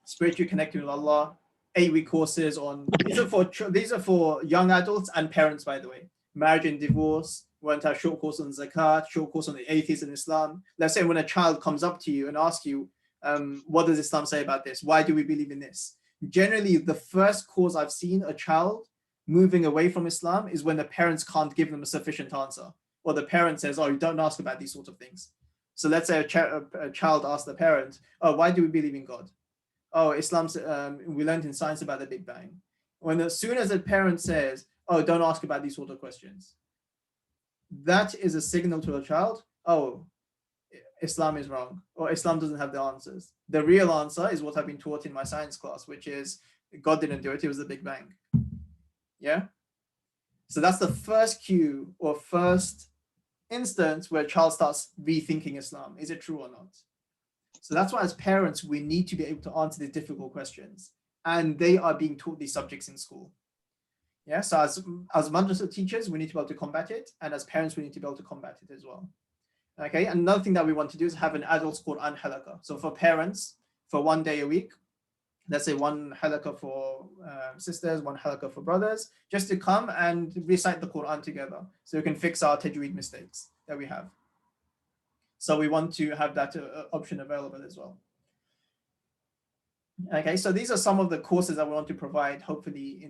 spiritual connecting with Allah, 8-week courses on, these are for young adults and parents, by the way, marriage and divorce. We want to have short course on zakat, short course on the atheism in Islam. Let's say when a child comes up to you and asks you, what does Islam say about this? Why do we believe in this? Generally, the first course I've seen a child moving away from Islam is when the parents can't give them a sufficient answer, or the parent says, oh, you don't ask about these sorts of things. So let's say a child asks the parent, oh, why do we believe in God? Oh, Islam's, we learned in science about the Big Bang. As soon as a parent says, oh, don't ask about these sort of questions, that is a signal to a child, oh, Islam is wrong, or Islam doesn't have the answers. The real answer is what I've been taught in my science class, which is God didn't do it, it was the Big Bang. Yeah? So that's the first cue or first instance where a child starts rethinking Islam. Is it true or not? So that's why as parents, we need to be able to answer these difficult questions. And they are being taught these subjects in school. Yeah, so as madrasa teachers, we need to be able to combat it. And as parents, we need to be able to combat it as well. Okay, another thing that we want to do is have an adult Quran halaqah. So for parents, for 1 day a week, let's say one halaqah for sisters, one halaqah for brothers, just to come and recite the Quran together so we can fix our tajweed mistakes that we have. So we want to have that option available as well. Okay, so these are some of the courses that we want to provide, hopefully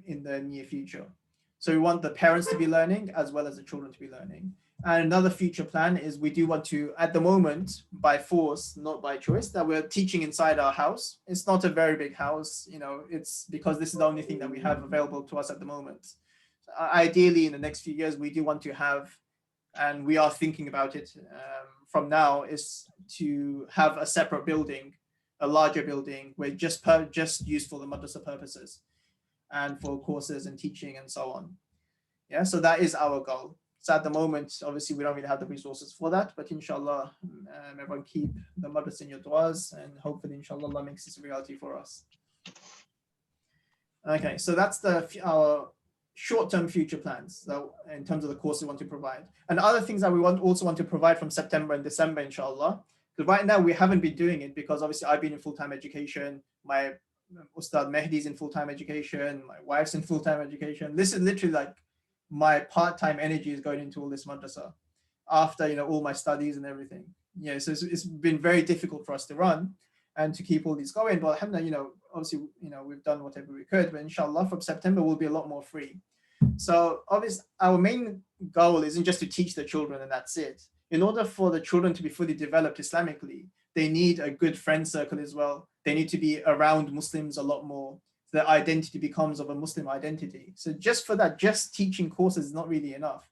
in the near future. So we want the parents to be learning as well as the children to be learning. And another future plan is we do want to, at the moment, by force, not by choice, that we're teaching inside our house. It's not a very big house, you know, it's because this is the only thing that we have available to us at the moment. Ideally, in the next few years, we do want to have, and we are thinking about it from now, is to have a separate building, a larger building, where just used for the madrasa purposes and for courses and teaching and so on. Yeah, so that is our goal. So at the moment, obviously, we don't really have the resources for that, but inshallah, everyone keep the madrasa in your du'as, and hopefully, inshallah, Allah makes this a reality for us. Okay, so that's our short-term future plans, so in terms of the course we want to provide. And other things that we also want to provide from September and December, inshallah, because right now we haven't been doing it because obviously I've been in full-time education, my Ustad Mehdi's in full-time education, my wife's in full-time education. This is literally like my part-time energy is going into all this madrasa after, you know, all my studies and everything. Yeah, so it's been very difficult for us to run and to keep all these going. But alhamdulillah, you know, obviously, you know, we've done whatever we could, but inshallah from September we'll be a lot more free. So obviously our main goal isn't just to teach the children and that's it. In order for the children to be fully developed Islamically, they need a good friend circle as well. They need to be around Muslims a lot more. Their identity becomes of a Muslim identity. So just for that, just teaching courses is not really enough.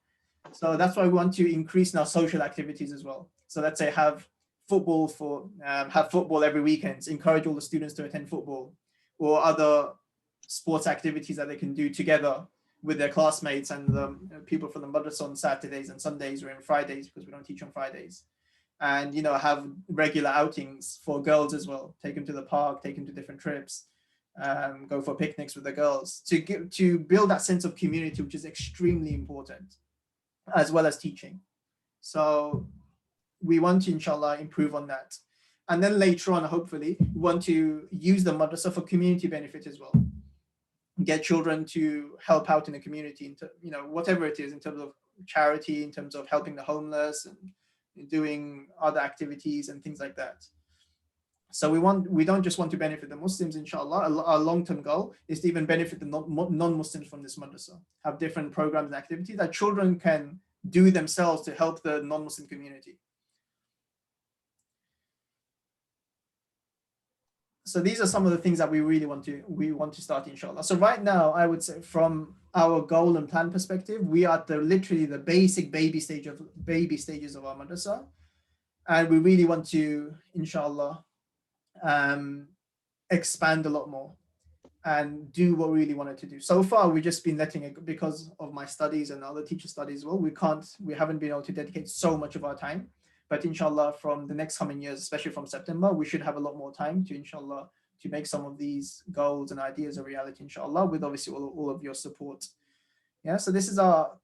So that's why we want to increase in our social activities as well. So let's say have football every weekend, encourage all the students to attend football, or other sports activities that they can do together with their classmates and the people from the madrasa on Saturdays and Sundays or on Fridays, because we don't teach on Fridays. And, you know, have regular outings for girls as well. Take them to the park, take them to different trips. Go for picnics with the girls to build that sense of community, which is extremely important, as well as teaching. So we want to, inshallah, improve on that. And then later on, hopefully, we want to use the madrasa for community benefit as well. Get children to help out in the community, you know, whatever it is, in terms of charity, in terms of helping the homeless and doing other activities and things like that. So we don't just want to benefit the Muslims, inshallah. Our long-term goal is to even benefit the non-Muslims from this madrasa, have different programs and activities that children can do themselves to help the non-Muslim community. So these are some of the things that we really want to start, inshallah. So right now, I would say from our goal and plan perspective, we are at literally the basic baby stages of our madrasa. And we really want to, inshallah, expand a lot more and do what we really wanted to do. So far, we've just been letting it, because of my studies and other teacher studies as well, we haven't been able to dedicate so much of our time. But inshallah, from the next coming years, especially from September, we should have a lot more time to, inshallah, to make some of these goals and ideas a reality, inshallah, with obviously all of your support. Yeah, so this is our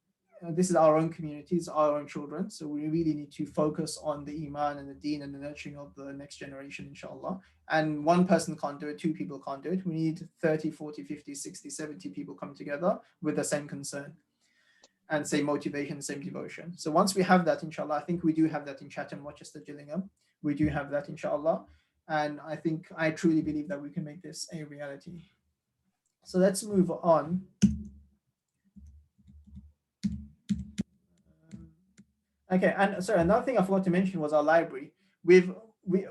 own communities, our own children. So we really need to focus on the iman and the deen and the nurturing of the next generation, inshallah. And one person can't do it, two people can't do it. We need 30, 40, 50, 60, 70 people come together with the same concern and same motivation, same devotion. So once we have that, inshallah, I think we do have that in Chatham, Rochester, Gillingham. We do have that, inshallah. And I truly believe that we can make this a reality. So let's move on. Okay, and sorry, another thing I forgot to mention was our library. We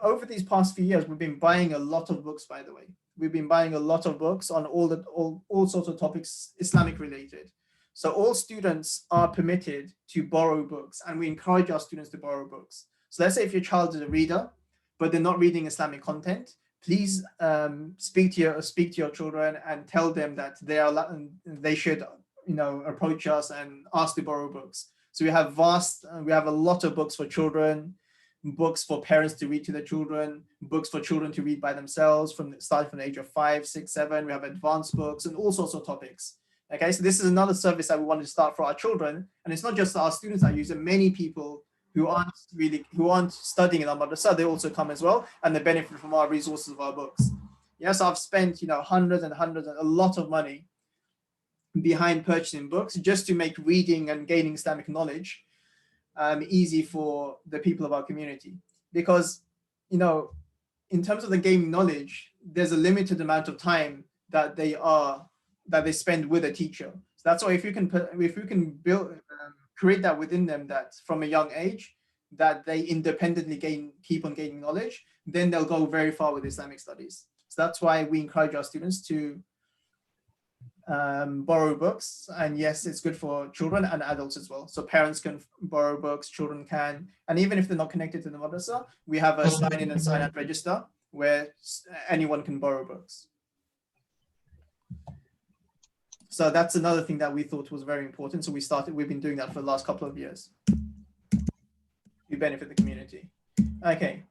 over these past few years, we've been buying a lot of books, by the way. We've been buying a lot of books on all sorts of topics Islamic related. So all students are permitted to borrow books, and we encourage our students to borrow books. So let's say if your child is a reader, but they're not reading Islamic content, please speak to your children and tell them that they should approach us and ask to borrow books. So we have a lot of books for children, books for parents to read to their children, books for children to read by themselves starting from the age of 5, 6, 7. We have advanced books and all sorts of topics. Okay, so this is another service that we wanted to start for our children, and it's not just our students that use it. Many people who aren't studying in our madrasa, they also come as well, and they benefit from our resources of our books. Yes, I've spent hundreds and a lot of money behind purchasing books just to make reading and gaining Islamic knowledge easy for the people of our community, because in terms of the gaining knowledge, there's a limited amount of time that they spend with a teacher. So that's why if you can build create that within them, that from a young age that they independently keep on gaining knowledge, then they'll go very far with Islamic studies. So that's why we encourage our students to borrow books, and yes, it's good for children and adults as well. So parents can borrow books, children can, and even if they're not connected to the madrasa, we have a sign in and sign out register where anyone can borrow books. So that's another thing that we thought was very important. So we've been doing that for the last couple of years. We benefit the community. Okay,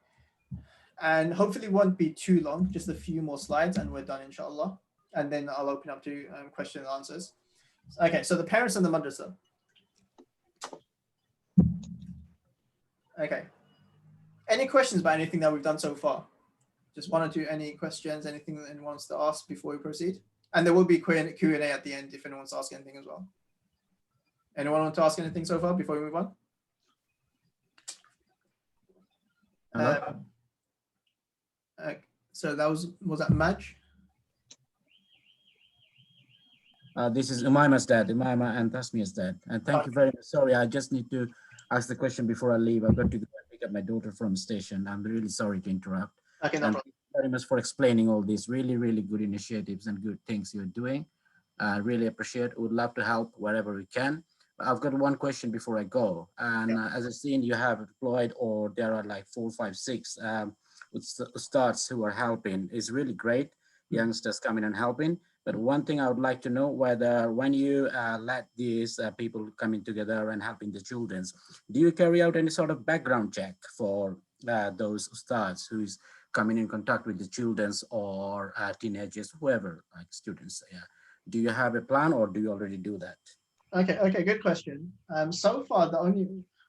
and hopefully it won't be too long, just a few more slides and we're done, inshallah. And then I'll open up to question and answers. Okay, so the parents and the madrasa. Okay. Any questions about anything that we've done so far? Just one or two, any questions, anything that anyone wants to ask before we proceed? And there will be Q&A at the end if anyone wants to ask anything as well. Anyone want to ask anything so far before we move on? So that was that Maj? This is Umaima's dad, Umaima and Tasmia's dad. And thank you very much. Sorry, I just need to ask the question before I leave. I've got to go and pick up my daughter from station. I'm really sorry to interrupt. Okay, no problem. Thank you very much for explaining all these really, really good initiatives and good things you're doing. I really appreciate it. Would love to help wherever we can. I've got one question before I go. And as I've seen, you have deployed, or there are like 4, 5, 6 starts who are helping. Is really great. Youngsters coming and helping. But one thing I would like to know, whether when you let these people coming together and helping the children, do you carry out any sort of background check for those starts who's coming in contact with the children or teenagers, whoever, like students? Yeah. Do you have a plan, or do you already do that? Okay, good question. So far,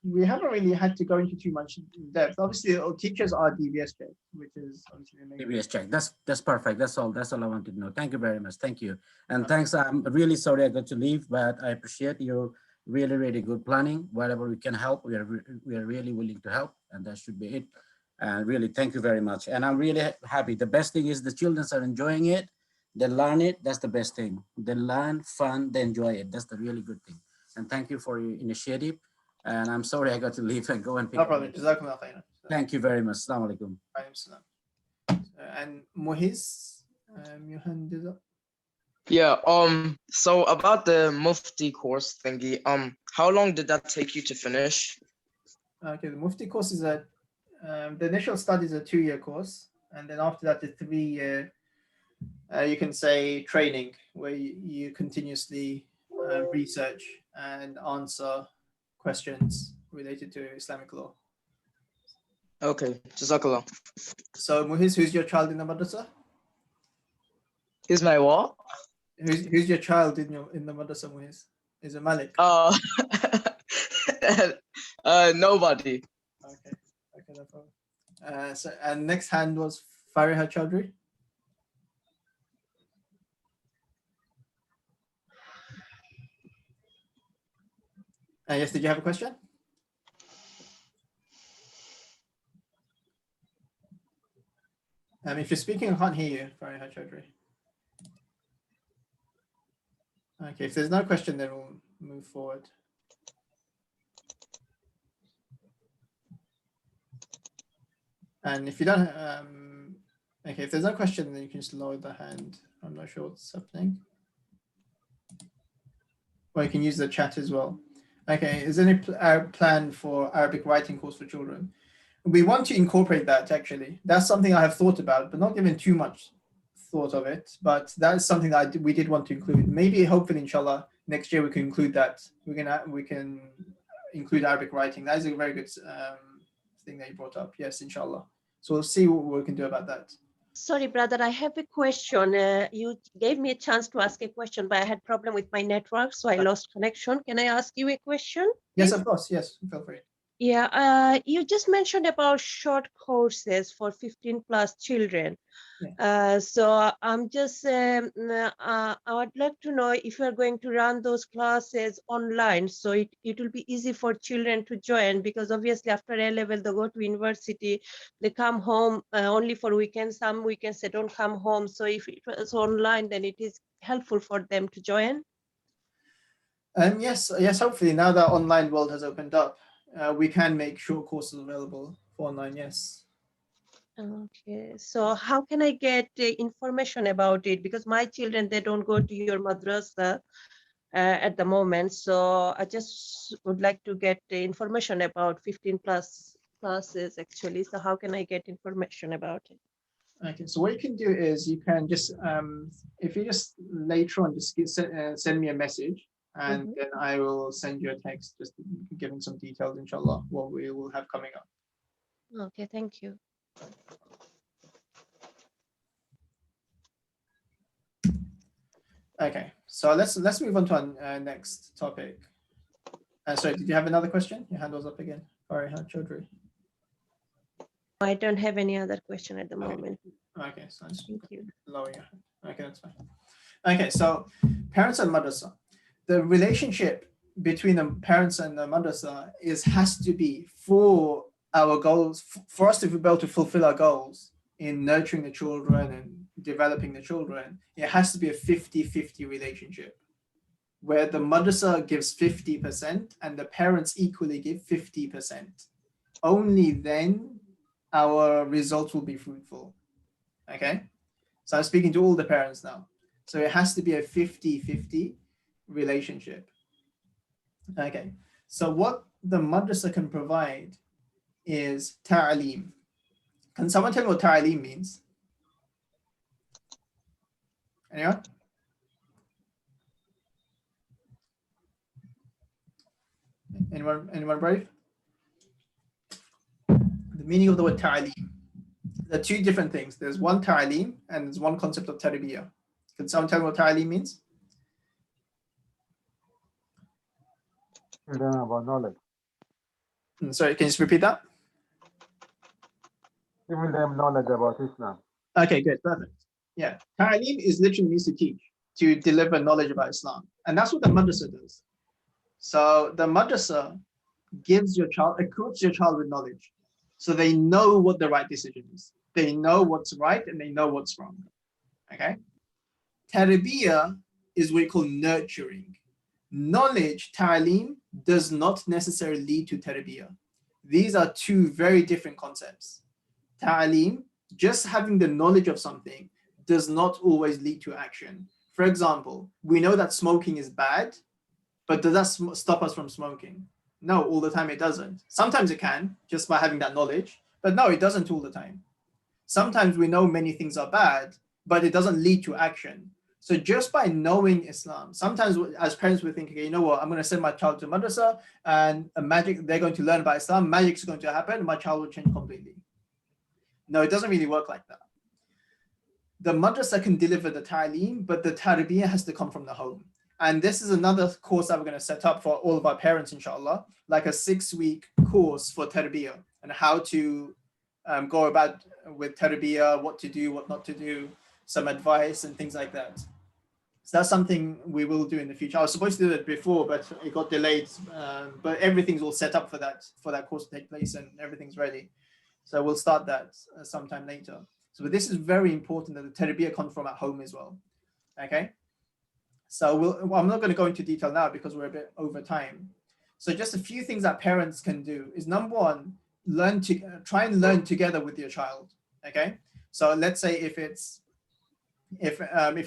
we haven't really had to go into too much depth. Obviously, teachers are DBS checked, which is obviously amazing. DBS check. That's perfect. That's all I wanted to know. Thank you very much. Thank you. And thanks. I'm really sorry I got to leave, but I appreciate your really, really good planning. Wherever we can help, we are really willing to help, and that should be it. And really, thank you very much. And I'm really happy. The best thing is the children are enjoying it. They learn it. That's the best thing. They learn, fun, they enjoy it. That's the really good thing. And thank you for your initiative. And I'm sorry I got to leave and go and pick up. No problem. Thank you very much. Assalamu alaikum. And Muhiz, your hand is up. Yeah, so about the Mufti course thingy, how long did that take you to finish? Okay, the Mufti course is the initial study is a 2-year course, and then after that, the 3-year, you can say training, where you continuously research and answer questions related to Islamic law. Okay, Jazakallah. So Muhiz, who's your child in the madrasa? Is my what? Who's your child in the madrasa, Muhiz? Is it Malik? Nobody. Okay, no problem. So and next hand was Fariha Chaudhry. Yes, did you have a question? If you're speaking, I can't hear you, Fariha Chaudhry. Okay, if there's no question, then we'll move forward. And if you don't, okay, if there's no question, then you can just lower the hand. I'm not sure what's happening. Or you can use the chat as well. Okay, is there any plan for Arabic writing course for children? We want to incorporate that actually. That's something I have thought about, but not given too much thought of it. But that is something that we did want to include. Maybe, hopefully, inshallah, next year we can include that. We can include Arabic writing. That is a very good thing that you brought up. Yes, inshallah. So we'll see what we can do about that. Sorry, brother, I have a question. You gave me a chance to ask a question, but I had problem with my network, so I lost connection. Can I ask you a question? Yes, please? of course. Yes, feel free. Yeah, you just mentioned about short courses for 15+ children. So I'm just, I would like to know if you are going to run those classes online, so it will be easy for children to join, because obviously after A level they go to university, they come home only for weekends. Some weekends they don't come home. So if it was online, then it is helpful for them to join. Yes, hopefully now that online world has opened up, we can make short courses available for online, yes. Okay, so how can I get information about it? Because my children, they don't go to your madrasa at the moment. So I just would like to get the information about 15+ classes actually. So how can I get information about it? Okay, so what you can do is you can just, if you just later on just send me a message, and then I will send you a text just giving some details, inshallah, what we will have coming up. Okay, thank you. Okay, so let's move on to our next topic. Sorry, did you have another question? Your hand was up again. Fariha Chaudhry. I don't have any other question at the moment. Okay, so Thank you. lower your hand. Okay, that's fine. Okay, so parents and madrasa. The relationship between the parents and the madrasa has to be for our goals, for us to be able to fulfill our goals in nurturing the children and developing the children. It has to be a 50-50 relationship, where the madrasa gives 50% and the parents equally give 50%. Only then our results will be fruitful. Okay, so I'm speaking to all the parents now. So it has to be a 50-50 relationship. Okay, so what the madrasa can provide is ta'aleem. Can someone tell me what ta'aleem means? Anyone? Anyone brave? The meaning of the word ta'aleem. There are two different things. There's one ta'aleem and there's one concept of tarbiyah. Can someone tell me what ta'aleem means? Learn about knowledge. Sorry, can you just repeat that? Giving them knowledge about Islam. Okay, good, perfect. Yeah, ta'aleem is literally means to teach, to deliver knowledge about Islam. And that's what the madrasa does. So the madrasa equips your child with knowledge. So they know what the right decision is. They know what's right and they know what's wrong. Okay? Tarbiyah is what we call nurturing. Knowledge, ta'aleem, does not necessarily lead to tarbiyah. These are two very different concepts. Ta'aleem, just having the knowledge of something, does not always lead to action. For example, we know that smoking is bad, but does that stop us from smoking? No, all the time it doesn't. Sometimes it can, just by having that knowledge, but no, it doesn't all the time. Sometimes we know many things are bad, but it doesn't lead to action. So just by knowing Islam, sometimes as parents we think, okay, you know what, I'm going to send my child to madrasa and they're going to learn about Islam, magic is going to happen, and my child will change completely. No, it doesn't really work like that. The madrasa can deliver the ta'aleem, but the tarbiyah has to come from the home. And this is another course that we're going to set up for all of our parents, inshallah, like a 6-week course for tarbiyah and how to go about with tarbiyah, what to do, what not to do, some advice and things like that. So that's something we will do in the future. I was supposed to do it before, but it got delayed. But everything's all set up for that course to take place and everything's ready. So we'll start that sometime later. So this is very important that the tarbiyah comes from at home as well. Okay. So I'm not going to go into detail now because we're a bit over time. So just a few things that parents can do is, number one, try and learn together with your child. Okay, so let's say if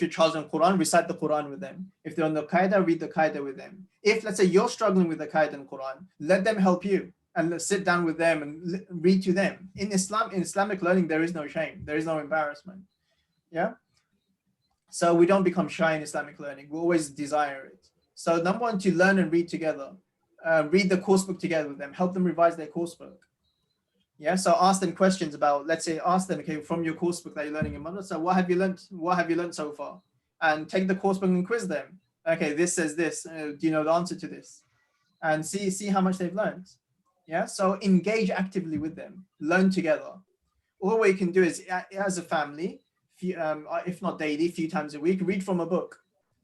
your child's on Quran, recite the Quran with them. If they're on the Qaeda, read the Qaeda with them. If let's say you're struggling with the Qaeda and Quran, let them help you and sit down with them and read to them. In Islamic learning, there is no shame, there is no embarrassment. Yeah. So we don't become shy in Islamic learning. We always desire it. So number one, to learn and read together. Read the course book together with them. Help them revise their course book. Yeah, so ask them questions about, let's say, ask them, okay, from your course book that you're learning in madrasa, what have you learned? What have you learned so far? And take the course book and quiz them. Okay, this says this. Do you know the answer to this? And see how much they've learned. Yeah, so engage actively with them. Learn together. All we can do is, as a family, if not daily, a few times a week, read from a book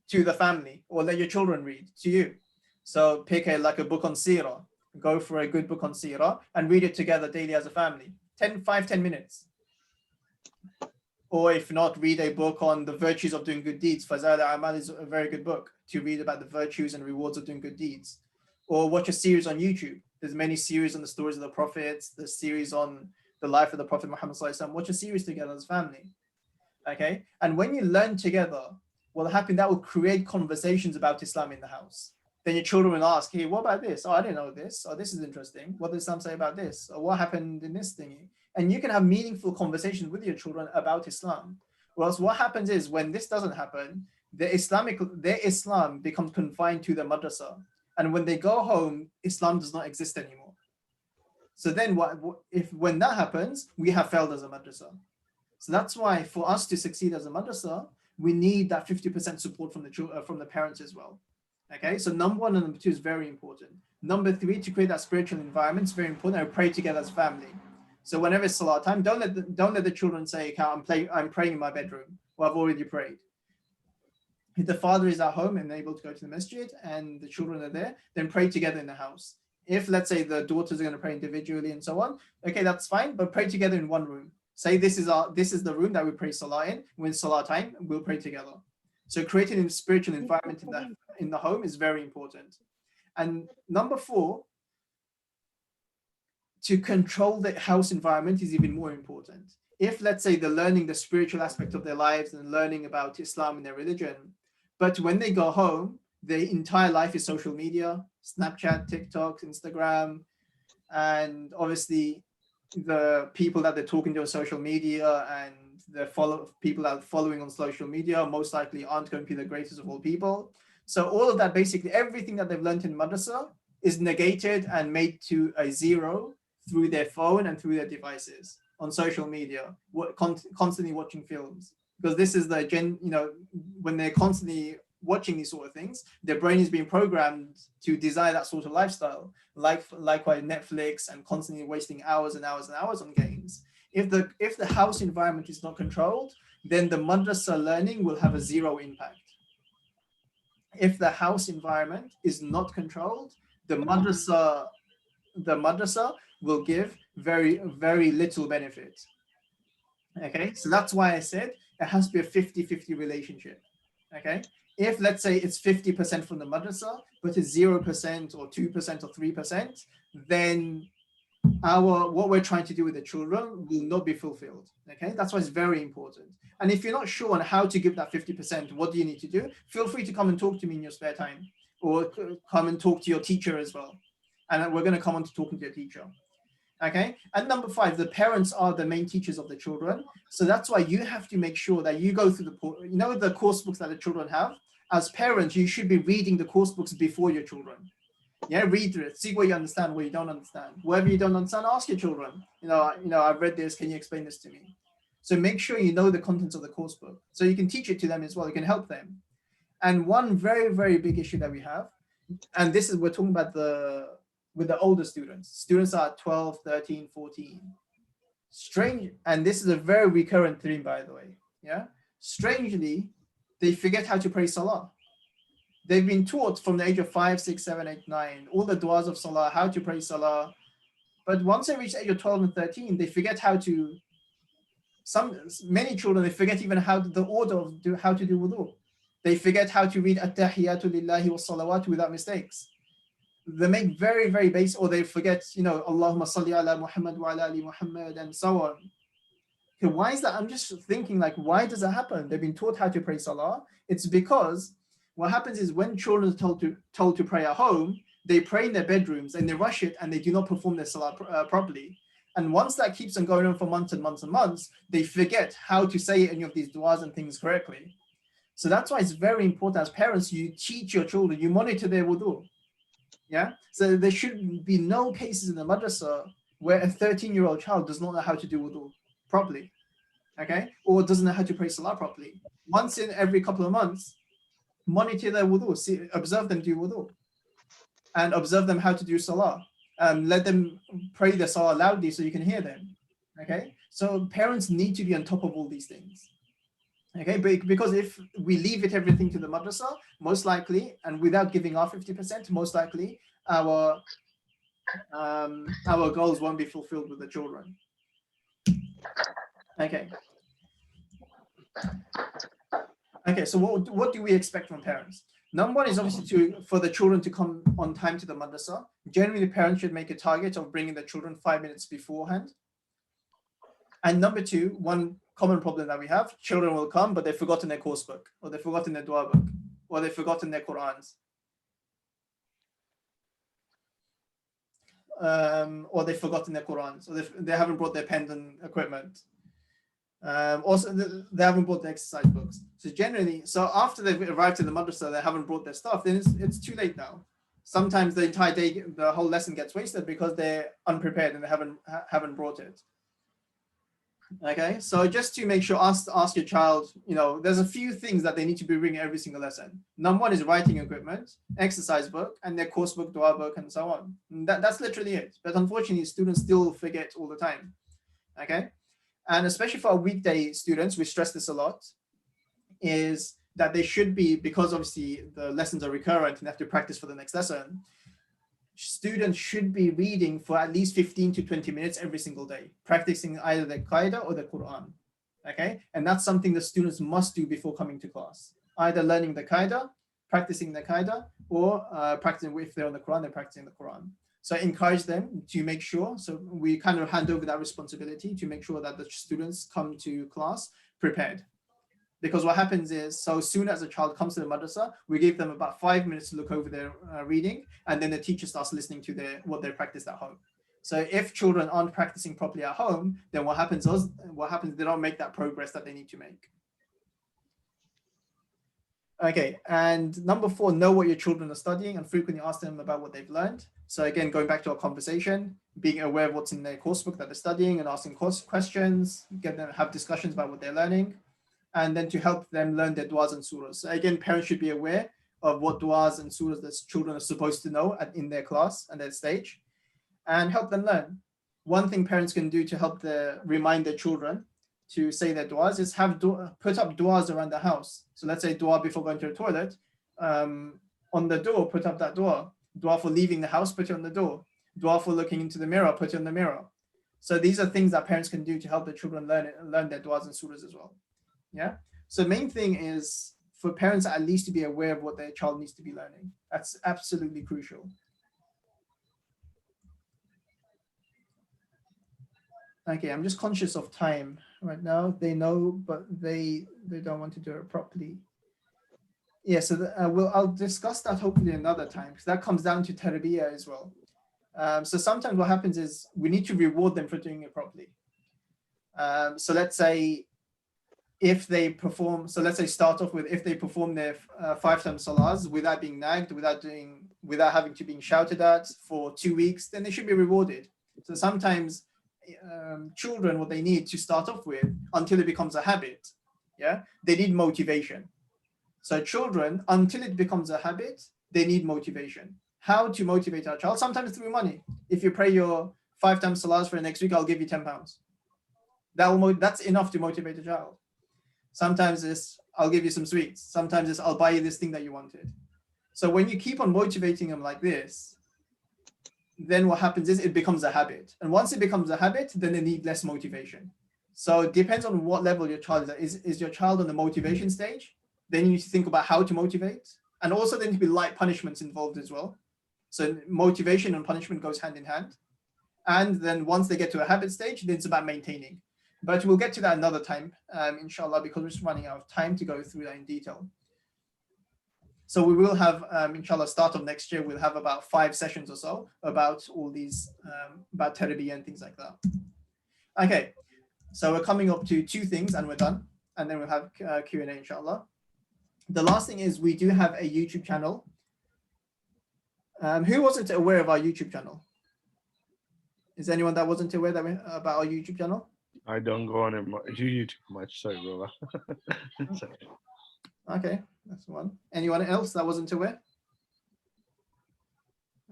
to the family, or let your children read to you. So pick a book on seerah. Go for a good book on seerah and read it together daily as a family. 10 minutes. Or if not, read a book on the virtues of doing good deeds. Fazal al-Amal is a very good book to read about the virtues and rewards of doing good deeds. Or watch a series on YouTube. There's many series on the stories of the prophets, the series on the life of the Prophet Muhammad Sallallahu Alaihi Wasallam. Watch a series together as family. Okay? And when you learn together, what will happen, that will create conversations about Islam in the house. Then your children will ask, hey, what about this? Oh, I didn't know this. Oh, this is interesting. What does Islam say about this? Or what happened in this thingy? And you can have meaningful conversations with your children about Islam. Whereas what happens is, when this doesn't happen, their Islam becomes confined to the madrasa. And when they go home, Islam does not exist anymore. So then when that happens, we have failed as a madrasa. So that's why for us to succeed as a madrasa, we need that 50% support from the parents as well. Okay, so number one and number two is very important. Number three, to create that spiritual environment is very important. And pray together as family. So whenever it's salah time, don't let the children say, okay, I'm praying in my bedroom. Well, I've already prayed. If the father is at home and able to go to the masjid and the children are there, then pray together in the house. If let's say the daughters are going to pray individually and so on, okay, that's fine, but pray together in one room. Say this is the room that we pray salah in. When salah time, we'll pray together. So creating a spiritual environment in the home is very important. And number four, to control the house environment is even more important. If let's say they're learning the spiritual aspect of their lives and learning about Islam and their religion, but when they go home, their entire life is social media, Snapchat, TikTok, Instagram, and obviously the people that they're talking to on social media and the people that are following on social media most likely aren't going to be the greatest of all people. So all of that, basically everything that they've learned in madrasa is negated and made to a zero through their phone and through their devices on social media, constantly watching films. Because this is when they're constantly watching these sort of things, their brain is being programmed to desire that sort of lifestyle, likewise Netflix, and constantly wasting hours and hours and hours on games. If the house environment is not controlled, then the madrasa learning will have a zero impact. If the house environment is not controlled, the madrasa will give very, very little benefit. Okay, so that's why I said it has to be a 50-50 relationship. Okay, if let's say it's 50% from the madrasa, but it's 0% or 2% or 3%, then what we're trying to do with the children will not be fulfilled. Okay, that's why it's very important. And if you're not sure on how to give that 50%, what do you need to do? Feel free to come and talk to me in your spare time, or come and talk to your teacher as well. And we're going to come on to talking to your teacher. Okay, and number five, the parents are the main teachers of the children. So that's why you have to make sure that you go through the course books that the children have. As parents, you should be reading the course books before your children. Yeah, read through it, see what you understand, what you don't understand. Whatever you don't understand, ask your children. I've read this, can you explain this to me? So make sure you know the contents of the course book, so you can teach it to them as well. You can help them. And one very, very big issue that we have, and this is, we're talking about with the older students are 12, 13, 14. Strange, and this is a very recurrent theme, by the way. Yeah, strangely, they forget how to pray salah. They've been taught from the age of 5, 6, 7, 8, 9, all the du'as of salah, how to pray salah. But once they reach the age of 12 and 13, they forget how to, many children, they forget even how the order of how to do wudu. They forget how to read at-tahiyatu lillahi wa salawatu without mistakes. they make very, very basic, or they forget, Allahumma salli ala Muhammad wa ala ali Muhammad and so on. Okay, why is that? I'm just thinking, like, why does that happen? They've been taught how to pray salah. It's because what happens is when children are told to pray at home, they pray in their bedrooms and they rush it and they do not perform their salah properly. And once that keeps on going on for months and months and months, they forget how to say any of these du'as and things correctly. So that's why it's very important as parents, you teach your children, you monitor their wudu. Yeah. So there should be no cases in the madrasa where a 13-year-old child does not know how to do wudu properly. Okay. Or doesn't know how to pray salah properly. Once in every couple of months, monitor their wudu, observe them do wudu, and observe them how to do salah. Let them pray the salah loudly so you can hear them. Okay. So parents need to be on top of all these things. Okay, because if we leave everything to the madrasa, most likely, and without giving our 50%, most likely our goals won't be fulfilled with the children. Okay. Okay, so what do we expect from parents? Number one is obviously for the children to come on time to the madrasa. Generally, the parents should make a target of bringing the children 5 minutes beforehand. And number two, one common problem that we have, children will come, but they've forgotten their course book, or they've forgotten their dua book, or they've forgotten their Qurans. Or they've forgotten their Qurans, or they haven't brought their pens and equipment. Also, they haven't brought the exercise books. So generally, after they've arrived to the madrasa, they haven't brought their stuff, then it's too late now. Sometimes the entire day, the whole lesson gets wasted because they're unprepared and they haven't brought it. Okay, so just to make sure, ask your child, there's a few things that they need to be bringing every single lesson. Number one is writing equipment, exercise book, and their course book, dua book, and so on. And that's literally it. But unfortunately, students still forget all the time. Okay, and especially for our weekday students, we stress this a lot, is that they should be, because obviously the lessons are recurrent and they have to practice for the next lesson, students should be reading for at least 15 to 20 minutes every single day, practicing either the Qaida or the Quran. Okay, and that's something the students must do before coming to class, either learning the Qaida, practicing the Qaida, or practicing, if they're on the Quran, they're practicing the Quran. So encourage them to make sure, so we kind of hand over that responsibility to make sure that the students come to class prepared. Because what happens is, so soon as a child comes to the madrasa, we give them about 5 minutes to look over their reading, and then the teacher starts listening to what they practiced at home. So if children aren't practicing properly at home, then what happens, they don't make that progress that they need to make. Okay, and number four, know what your children are studying and frequently ask them about what they've learned. So again, going back to our conversation, being aware of what's in their course book that they're studying and asking questions, get them have discussions about what they're learning, and then to help them learn their du'as and surahs. So again, parents should be aware of what du'as and surahs that children are supposed to know in their class and their stage, and help them learn. One thing parents can do to help remind their children to say their du'as is put up du'as around the house. So let's say du'a before going to the toilet, on the door, put up that du'a. Du'a for leaving the house, put it on the door. Du'a for looking into the mirror, put it on the mirror. So these are things that parents can do to help the children learn their du'as and surahs as well. Yeah. So the main thing is for parents at least to be aware of what their child needs to be learning. That's absolutely crucial. Okay, I'm just conscious of time right now. They know, but they don't want to do it properly. Yeah, so I'll discuss that hopefully another time, because that comes down to tarbiyah as well. So sometimes what happens is we need to reward them for doing it properly. So let's say if they perform, so let's say start off with, if they perform their 5 times salahs without being nagged, without having to being shouted at for 2 weeks, then they should be rewarded. So sometimes children, what they need to start off with until it becomes a habit, yeah, they need motivation. So children, until it becomes a habit, they need motivation. How to motivate our child? Sometimes through money. If you pray your 5 times salahs for the next week, I'll give you £10. That's enough to motivate a child. Sometimes it's, I'll give you some sweets. Sometimes it's, I'll buy you this thing that you wanted. So when you keep on motivating them like this, then what happens is it becomes a habit. And once it becomes a habit, then they need less motivation. So it depends on what level your child is at. Is your child on the motivation stage? Then you need to think about how to motivate. And also there need to be light punishments involved as well. So motivation and punishment goes hand in hand. And then once they get to a habit stage, then it's about maintaining. But we'll get to that another time, inshallah, because we're just running out of time to go through that in detail. So we will have, inshallah, start of next year, we'll have about 5 sessions or so about all these, about therapy and things like that. Okay, so we're coming up to 2 things and we're done. And then we'll have Q&A, inshallah. The last thing is we do have a YouTube channel. Who wasn't aware of our YouTube channel? Is there anyone that wasn't aware that about our YouTube channel? I don't go on YouTube much, sorry, brother. Sorry. Okay, that's one. Anyone else that wasn't aware?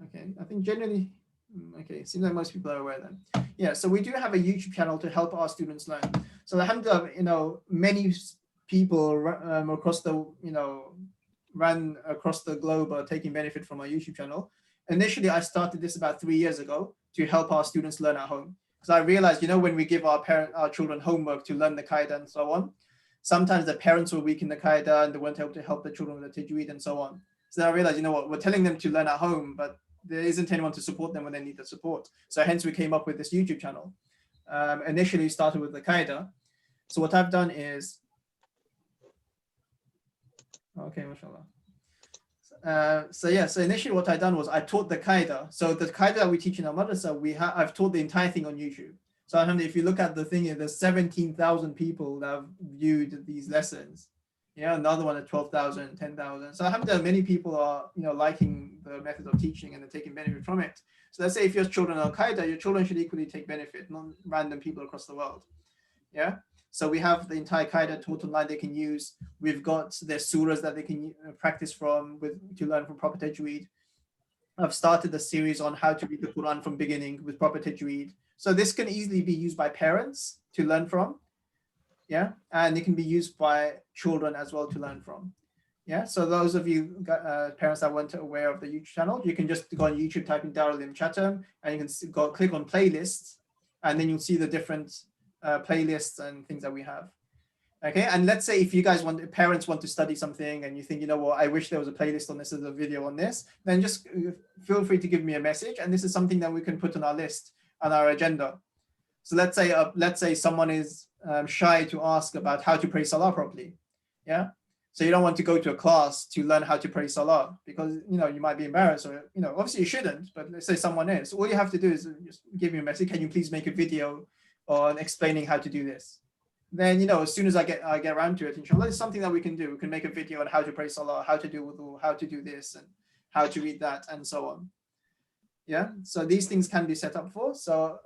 Okay, I think generally, okay, it seems like most people are aware then. Yeah, so we do have a YouTube channel to help our students learn. So alhamdulillah, you know, many people across the, you know, ran across the globe are taking benefit from our YouTube channel. Initially, I started this about 3 years ago to help our students learn at home. Because I realized, you know, when we give our children homework to learn the qaida and so on, sometimes the parents were weak in the qaida and they weren't able to help the children with the tajweed and so on. So I realized, you know what, we're telling them to learn at home, but there isn't anyone to support them when they need the support. So hence we came up with this YouTube channel. Initially started with the qaida. So what I've done is, okay, mashallah. So initially what I done was I taught the qaida. So the qaida that we teach in our madrasa, I've taught the entire thing on YouTube. So alhamdulillah, if you look at the thing, there's 17,000 people that have viewed these lessons. Yeah, another one at 12,000, 10,000. So alhamdulillah, many people are, you know, liking the method of teaching and they're taking benefit from it. So let's say if your children are qaida, your children should equally take benefit, not random people across the world. Yeah. So we have the entire qaida taught online they can use. We've got their surahs that they can practice from to learn from proper tajweed. I've started a series on how to read the Quran from beginning with proper tajweed. So this can easily be used by parents to learn from. Yeah, and it can be used by children as well to learn from. Yeah, so those of you parents that weren't aware of the YouTube channel, you can just go on YouTube, type in Darul-ilm Chatham, and you can go click on playlists, and then you'll see the different playlists and things that we have. Okay, and let's say if you guys parents want to study something and you think, you know what, I wish there was a playlist on this, as a video on this, then just feel free to give me a message, and this is something that we can put on our list, on our agenda. So let's say someone is shy to ask about how to pray salah properly. Yeah, so you don't want to go to a class to learn how to pray salah because, you know, you might be embarrassed, or, you know, obviously you shouldn't, but let's say someone is. All you have to do is just give me a message. Can you please make a video on explaining how to do this? Then, you know, as soon as I get around to it, inshallah, it's something that we can do. We can make a video on how to pray salah, how to do wudu, how to do this, and how to read that, and so on. Yeah, so these things can be set up for. So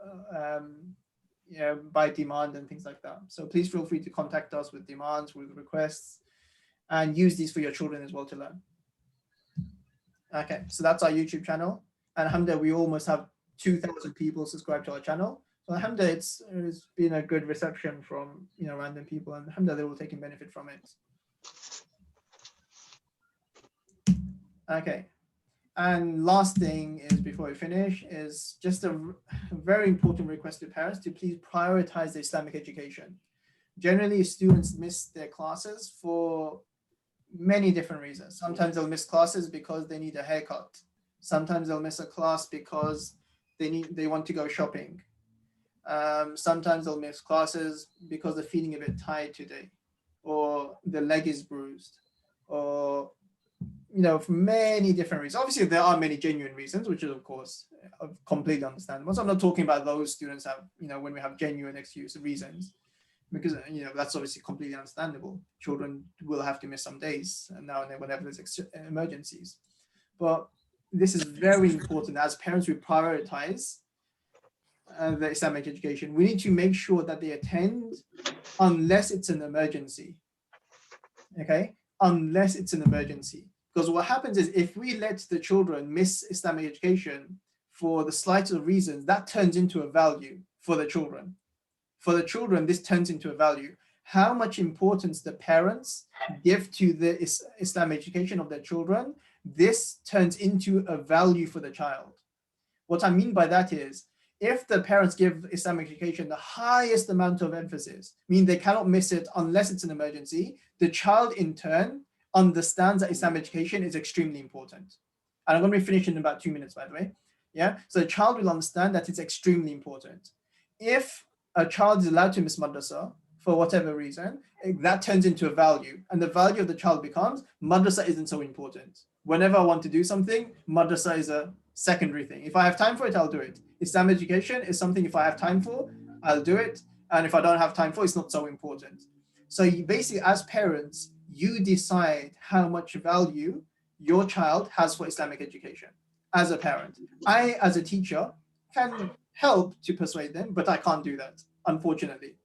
yeah, by demand and things like that. So please feel free to contact us with demands, with requests, and use these for your children as well to learn. Okay, so that's our YouTube channel. And alhamdulillah, we almost have 2,000 people subscribed to our channel. So alhamdulillah, it's been a good reception from, you know, random people, and alhamdulillah, they're all taking benefit from it. Okay. And last thing is, before we finish, is just a very important request to parents to please prioritize the Islamic education. Generally, students miss their classes for many different reasons. Sometimes they'll miss classes because they need a haircut. Sometimes they'll miss a class because they want to go shopping. Sometimes they'll miss classes because they're feeling a bit tired today, or the leg is bruised, or, you know, for many different reasons. Obviously, there are many genuine reasons, which is, of course, completely understandable. So I'm not talking about those students have, you know, when we have genuine excuse reasons, because, you know, that's obviously completely understandable. Children will have to miss some days and now and then whenever there's emergencies. But this is very important. As parents, we prioritize the Islamic education. We need to make sure that they attend unless it's an emergency. Okay, unless it's an emergency. Because what happens is, if we let the children miss Islamic education for the slightest of reasons, that turns into a value for the children. For the children, this turns into a value. How much importance the parents give to the Islamic education of their children, this turns into a value for the child. What I mean by that is, if the parents give Islamic education the highest amount of emphasis, meaning they cannot miss it unless it's an emergency, the child in turn understands that Islamic education is extremely important. And I'm going to be finishing in about 2 minutes, by the way. Yeah. So the child will understand that it's extremely important. If a child is allowed to miss madrasa for whatever reason, that turns into a value. And the value of the child becomes madrasa isn't so important. Whenever I want to do something, madrasa is a secondary thing. If I have time for it, I'll do it. Islam education is something if I have time for, I'll do it. And if I don't have time for, it's not so important. So you basically, as parents, you decide how much value your child has for Islamic education as a parent. I, as a teacher, can help to persuade them, but I can't do that, unfortunately.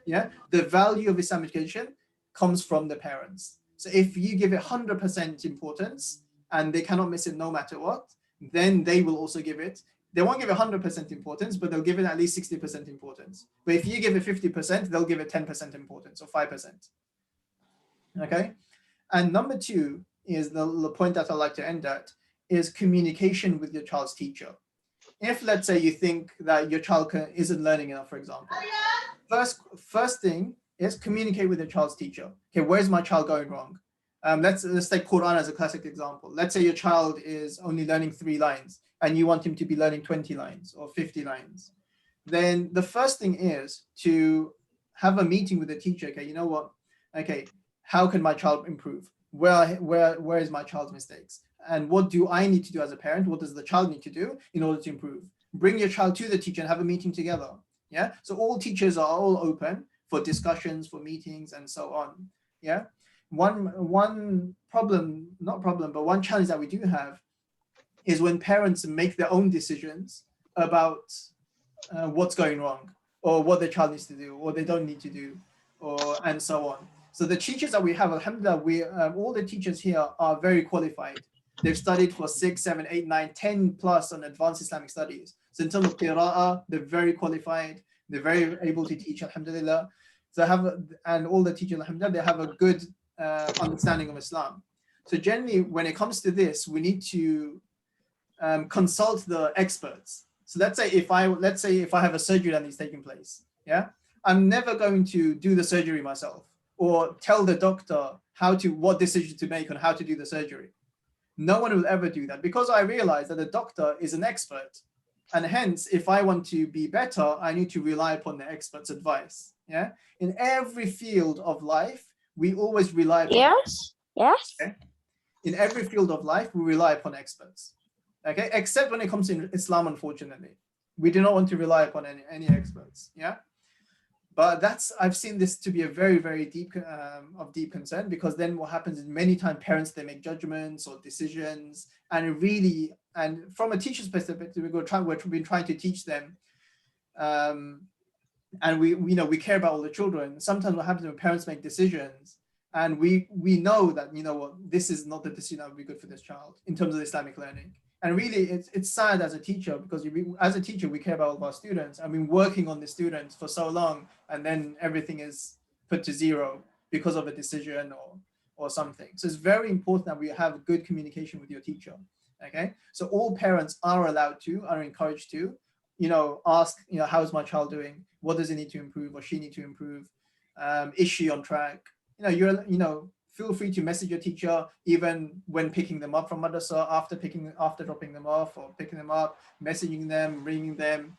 Yeah, the value of Islamic education comes from the parents. So if you give it 100% importance and they cannot miss it no matter what, then they will also give it. They won't give it 100% importance, but they'll give it at least 60% importance. But if you give it 50%, they'll give it 10% importance or 5%. Okay. And number two is the point that I like to end at is communication with your child's teacher. If let's say you think that your child isn't learning enough, for example, first thing is communicate with your child's teacher. Okay, where's my child going wrong? Let's take Quran as a classic example. Let's say your child is only learning 3 lines and you want him to be learning 20 lines or 50 lines. Then the first thing is to have a meeting with the teacher. Okay, you know what? Okay, how can my child improve? Where is my child's mistakes? And what do I need to do as a parent? What does the child need to do in order to improve? Bring your child to the teacher and have a meeting together. Yeah. So all teachers are all open for discussions, for meetings, and so on. Yeah. One problem, not problem, but one challenge that we do have is when parents make their own decisions about what's going wrong or what the child needs to do or they don't need to do, or and so on. So the teachers that we have, alhamdulillah, all the teachers here are very qualified. They've studied for 6, 7, 8, 9, 10 plus on advanced Islamic studies. So in terms of qira'ah, they're very qualified. They're very able to teach, alhamdulillah. So and all the teachers, alhamdulillah, they have a good understanding of Islam. So generally, when it comes to this, we need to consult the experts. So let's say if I have a surgery that is taking place, yeah, I'm never going to do the surgery myself or tell the doctor what decision to make on how to do the surgery. No one will ever do that because I realize that the doctor is an expert. And hence, if I want to be better, I need to rely upon the expert's advice. Yeah. In every field of life, we always rely upon Yes. Yes. Okay? In every field of life, we rely upon experts. Okay, except when it comes to Islam, unfortunately. We do not want to rely upon any experts. Yeah. But I've seen this to be a very, very deep concern, because then what happens is many times parents, they make judgments or decisions, and from a teacher's perspective, we've been trying to teach them, and we care about all the children. Sometimes what happens when parents make decisions, and we know that, you know what, this is not the decision that would be good for this child in terms of Islamic learning. And really, it's sad as a teacher, because as a teacher, we care about all of our students. I've been working on the students for so long, and then everything is put to zero because of a decision or something. So it's very important that we have good communication with your teacher. Okay, so all parents are encouraged to, ask, how's my child doing? What does he need to improve or she need to improve? Is she on track? Feel free to message your teacher even when picking them up from madrasa, after dropping them off or picking them up, messaging them, ringing them.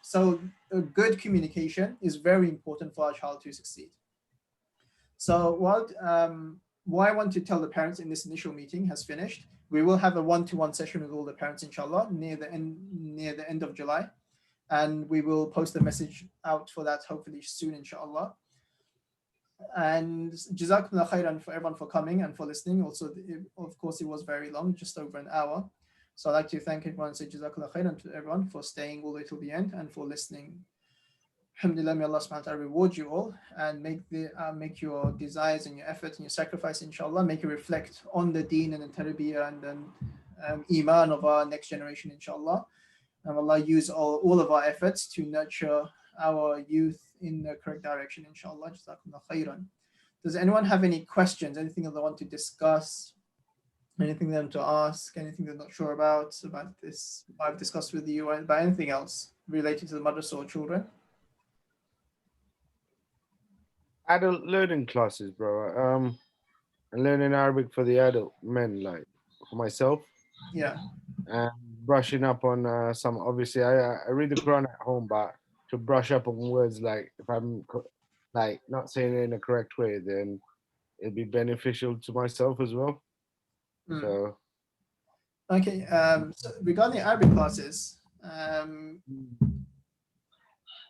So a good communication is very important for our child to succeed. So what I want to tell the parents in this initial meeting has finished. We will have a one-to-one session with all the parents, inshallah, near the end of July. And we will post a message out for that hopefully soon, inshallah. And Jazakumullah khairan for everyone for coming and for listening. Also, of course, it was very long, just over an hour. So I'd like to thank everyone and say Jazakumullah khairan to everyone for staying all the way till the end and for listening. Alhamdulillah, may Allah subhanahu wa ta'ala reward you all and make your desires and your effort and your sacrifice, inshallah, make you reflect on the deen and the tarbiyah and then iman of our next generation, inshallah. And Allah use all of our efforts to nurture our youth in the correct direction, inshallah. Jazakumullah khairan. Does anyone have any questions, anything that they want to discuss, anything they want to ask, anything they're not sure about this I've discussed with you, or about anything else related to the madrasa or children? Adult learning classes, bro. And learning Arabic for the adult men, like for myself. Yeah. And brushing up on some. Obviously, I read the Quran at home, but to brush up on words like if I'm like not saying it in a correct way, then it'd be beneficial to myself as well. Mm. So Okay. So regarding Arabic classes,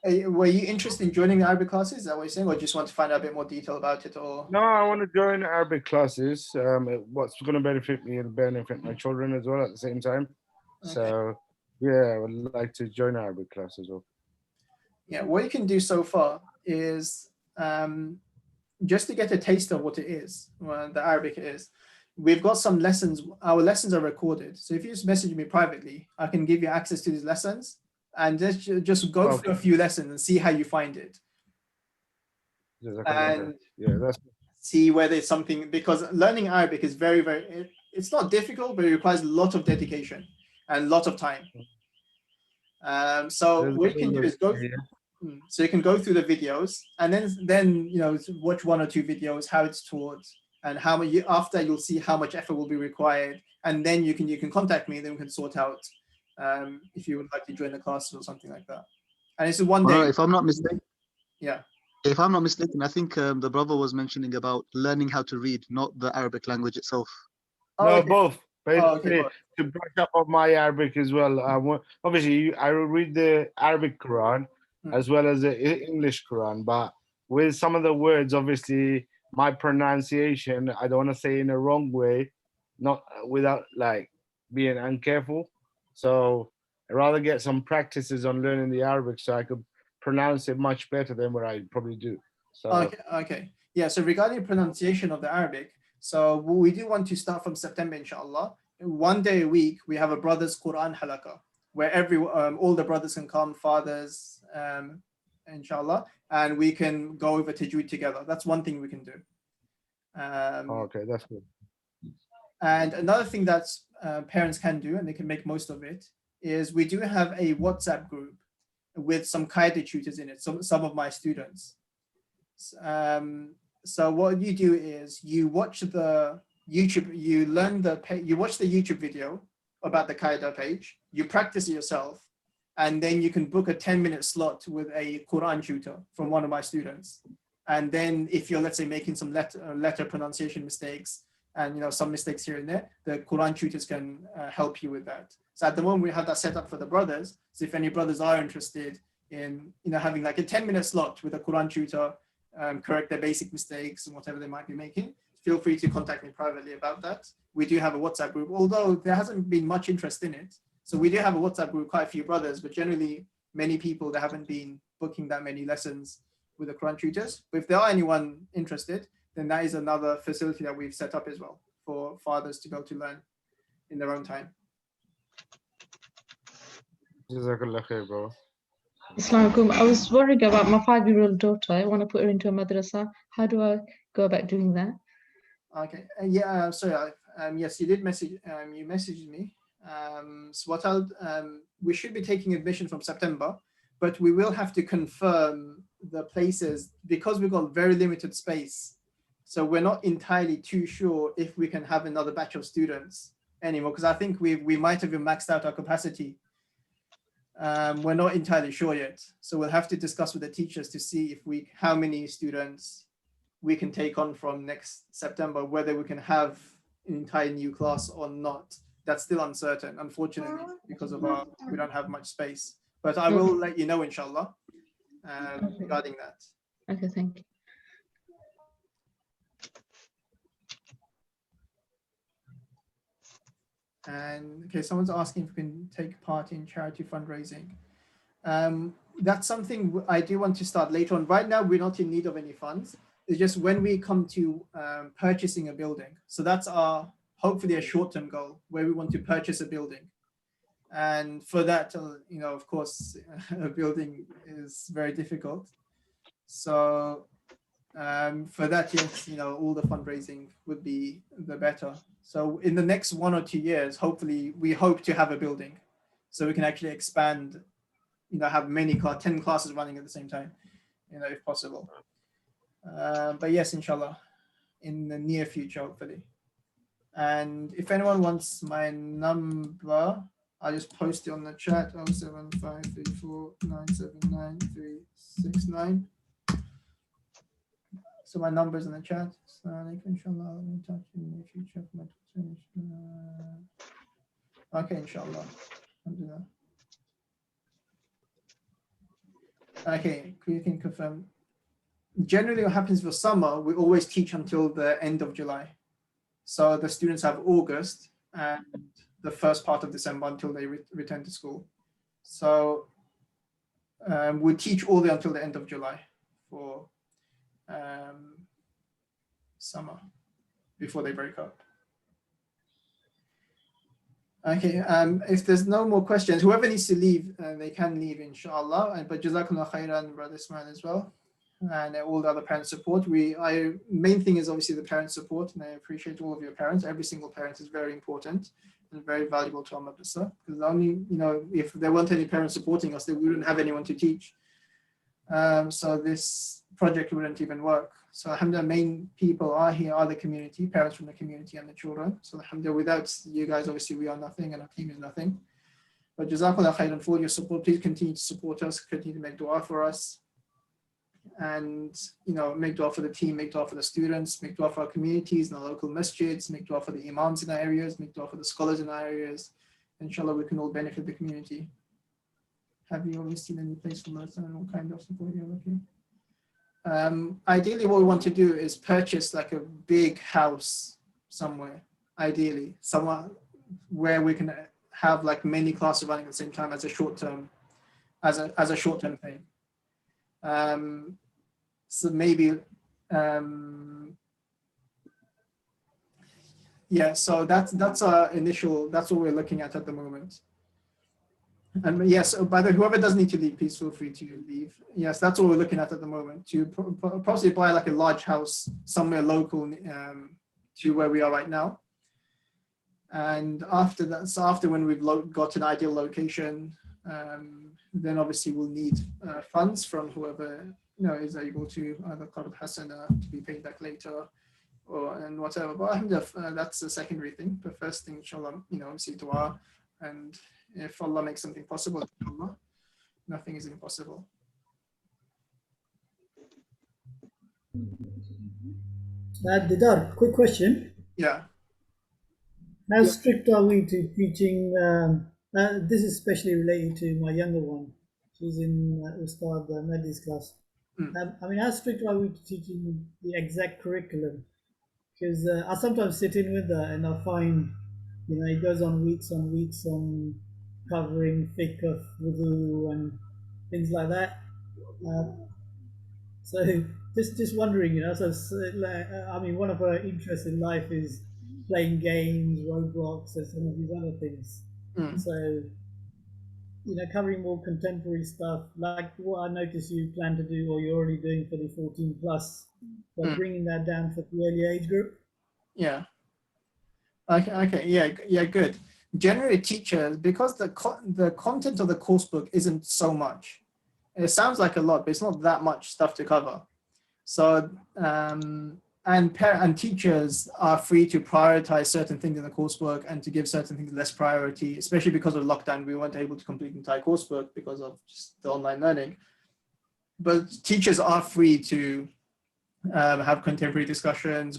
were you interested in joining the Arabic classes? Is that what you're saying, or just want to find out a bit more detail about it? Or no, I want to join Arabic classes. What's going to benefit me and benefit my children as well at the same time. Okay. So yeah, I would like to join Arabic class as well. Yeah, what you can do so far is just to get a taste of what it is, the Arabic is. We've got some lessons. Our lessons are recorded. So if you just message me privately, I can give you access to these lessons and just go through a few lessons and see how you find it. And yeah, that's see whether it's something, because learning Arabic is very, very, it's not difficult, but it requires a lot of dedication and a lot of time. So what you can do is go. So you can go through the videos and then watch one or two videos, how it's taught, and how much after you'll see how much effort will be required, and then you can contact me. Then we can sort out if you would like to join the classes or something like that. And it's one day. If I'm not mistaken. Yeah. If I'm not mistaken, I think the brother was mentioning about learning how to read, not the Arabic language itself. No, okay. both. Basically, both. to brush up on my Arabic as well. Obviously, I read the Arabic Quran as well as the English Quran, but with some of the words, obviously, my pronunciation, I don't want to say in a wrong way, not without like being uncareful. So I'd rather get some practices on learning the Arabic so I could pronounce it much better than what I probably do. So okay. Yeah, so regarding pronunciation of the Arabic, so we do want to start from September, inshallah. One day a week, we have a brothers Quran halaqah, where all the brothers can come, fathers, inshallah, and we can go over tajweed together. That's one thing we can do. Okay, that's good. And another thing that parents can do, and they can make most of it, is we do have a WhatsApp group with some Qaida tutors in it, some of my students. So what you do is you watch the YouTube, you watch the YouTube video about the Qaida page, you practice it yourself, and then you can book a 10-minute slot with a Quran tutor from one of my students. And then if you're, let's say, making some letter pronunciation mistakes and some mistakes here and there, the Quran tutors can help you with that. So at the moment we have that set up for the brothers. So if any brothers are interested in having like a 10-minute slot with a Quran tutor, correct their basic mistakes and whatever they might be making, feel free to contact me privately about that. We do have a WhatsApp group, although there hasn't been much interest in it. So we do have a WhatsApp group, quite a few brothers, but generally many people that haven't been booking that many lessons with the Quran tutors. But if there are anyone interested, then that is another facility that we've set up as well for fathers to go to learn in their own time. Jazakallah khair, bro. Assalamualaikum. I was worried about my 5-year-old daughter. I want to put her into a madrasa. How do I go about doing that? Okay. Yeah. Sorry. Yes, you did message. You messaged me. So what we should be taking admission from September, but we will have to confirm the places because we've got very limited space. So we're not entirely too sure if we can have another batch of students anymore, because I think we might have maxed out our capacity. We're not entirely sure yet. So we'll have to discuss with the teachers to see how many students we can take on from next September, whether we can have an entire new class or not. That's still uncertain, unfortunately, because of we don't have much space. But I will let you know, inshallah, regarding that. Okay, thank you. And okay, someone's asking if we can take part in charity fundraising. That's something I do want to start later on. Right now, we're not in need of any funds. It's just when we come to purchasing a building. So that's hopefully a short-term goal where we want to purchase a building. And for that, of course, a building is very difficult. So for that, yes, all the fundraising would be the better. So in the next 1 or 2 years, hopefully, we hope to have a building so we can actually expand, have 10 classes running at the same time, if possible. But yes, inshallah, in the near future, hopefully. And if anyone wants my number, I'll just post it on the chat. 07534979369. So my number's in the chat. So inshallah, I'll be in touch in the near future. Okay, inshallah. I'll do that. Okay, you can confirm. Generally, what happens for summer, we always teach until the end of July. So the students have August and the first part of December until they return to school. So we teach all the way until the end of July for summer before they break up. Okay, if there's no more questions, whoever needs to leave, they can leave, inshallah. But Jazakallah khairan, Brother Ismail, as well. And all the other parent support. Main thing is obviously the parent support, and I appreciate all of your parents. Every single parent is very important and very valuable to our madrasa, because only, if there weren't any parents supporting us, then we wouldn't have anyone to teach. So this project wouldn't even work. So alhamdulillah, main people are here are the community, parents from the community and the children. So alhamdulillah, without you guys, obviously we are nothing and our team is nothing. But Jazakallah khairan for your support. Please continue to support us, continue to make dua for us. And make dua for the team, make dua for the students, make dua for our communities and our local masjids, make dua for the imams in our areas, make dua for the scholars in our areas. Inshallah, we can all benefit the community. Have you always seen any place from us and what kind of support you're looking? Ideally, what we want to do is purchase like a big house somewhere, ideally, somewhere where we can have like many classes running at the same time as a short-term, as a short-term thing. So maybe, so that's our initial, that's what we're looking at the moment. And yes, by the way, whoever does need to leave, please feel free to leave. Yes, that's what we're looking at the moment, to possibly buy like a large house somewhere local to where we are right now. And after that, so after when we've got an ideal location, then obviously we'll need funds from whoever is able to either Qard Hasana to be paid back later and whatever. But that's the secondary thing. The first thing, inshallah, obviously dua, and if Allah makes something possible, inshallah, nothing is impossible. Didar, quick question. Yeah. How strict are we to teaching? This is especially related to my younger one. She's in Ustad Mehdi's class. I mean, how strict are we to teaching the exact curriculum? Because I sometimes sit in with her and I find, it goes on weeks on covering fiqh of wudu and things like that. So just wondering, so I mean, one of her interests in life is playing games, Roblox, and some of these other things. So, covering more contemporary stuff, like what I noticed you plan to do, or you're already doing for the 14 plus, but bringing that down for the early age group. Yeah. Okay. Yeah. Good. Generally, teachers, because the content of the course book isn't so much. It sounds like a lot, but it's not that much stuff to cover. So, and teachers are free to prioritize certain things in the coursework and to give certain things less priority, especially because of lockdown. We weren't able to complete the entire coursework because of just the online learning. But teachers are free to have contemporary discussions,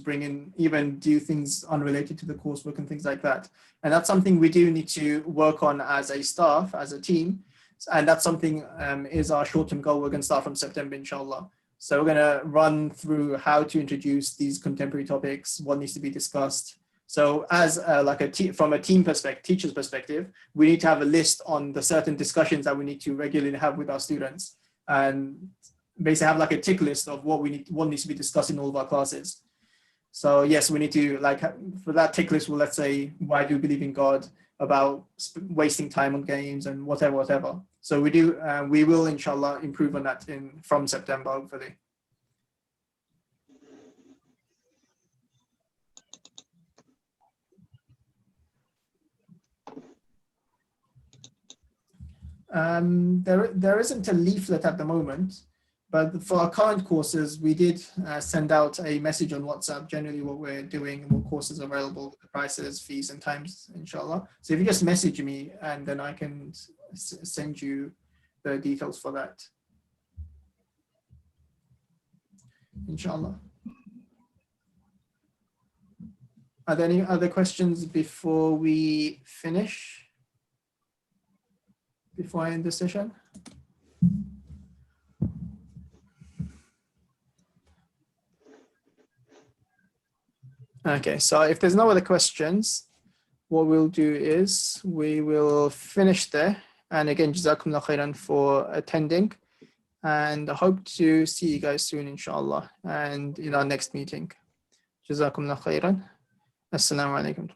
even do things unrelated to the coursework and things like that. And that's something we do need to work on as a staff, as a team. And that's something is our short-term goal. We're going to start from September, inshallah. So we're going to run through how to introduce these contemporary topics, what needs to be discussed. So as from a team perspective, teacher's perspective, we need to have a list on the certain discussions that we need to regularly have with our students, and basically have like a tick list of what needs to be discussed in all of our classes. So yes, we need to for that tick list, well, let's say, why do we believe in God, about wasting time on games and whatever. So we will inshallah improve on that from September, hopefully. There isn't a leaflet at the moment, But for our current courses, we did send out a message on WhatsApp, generally what we're doing, what courses are available, the prices, fees, and times, inshallah. So if you just message me, and then I can send you the details for that, inshallah. Are there any other questions before we finish? Before I end the session? Okay, so if there's no other questions, what we'll do is we will finish there. And again, Jazakumullah khairan for attending. And I hope to see you guys soon, inshallah, and in our next meeting. Jazakumullah khairan. Assalamu alaikum.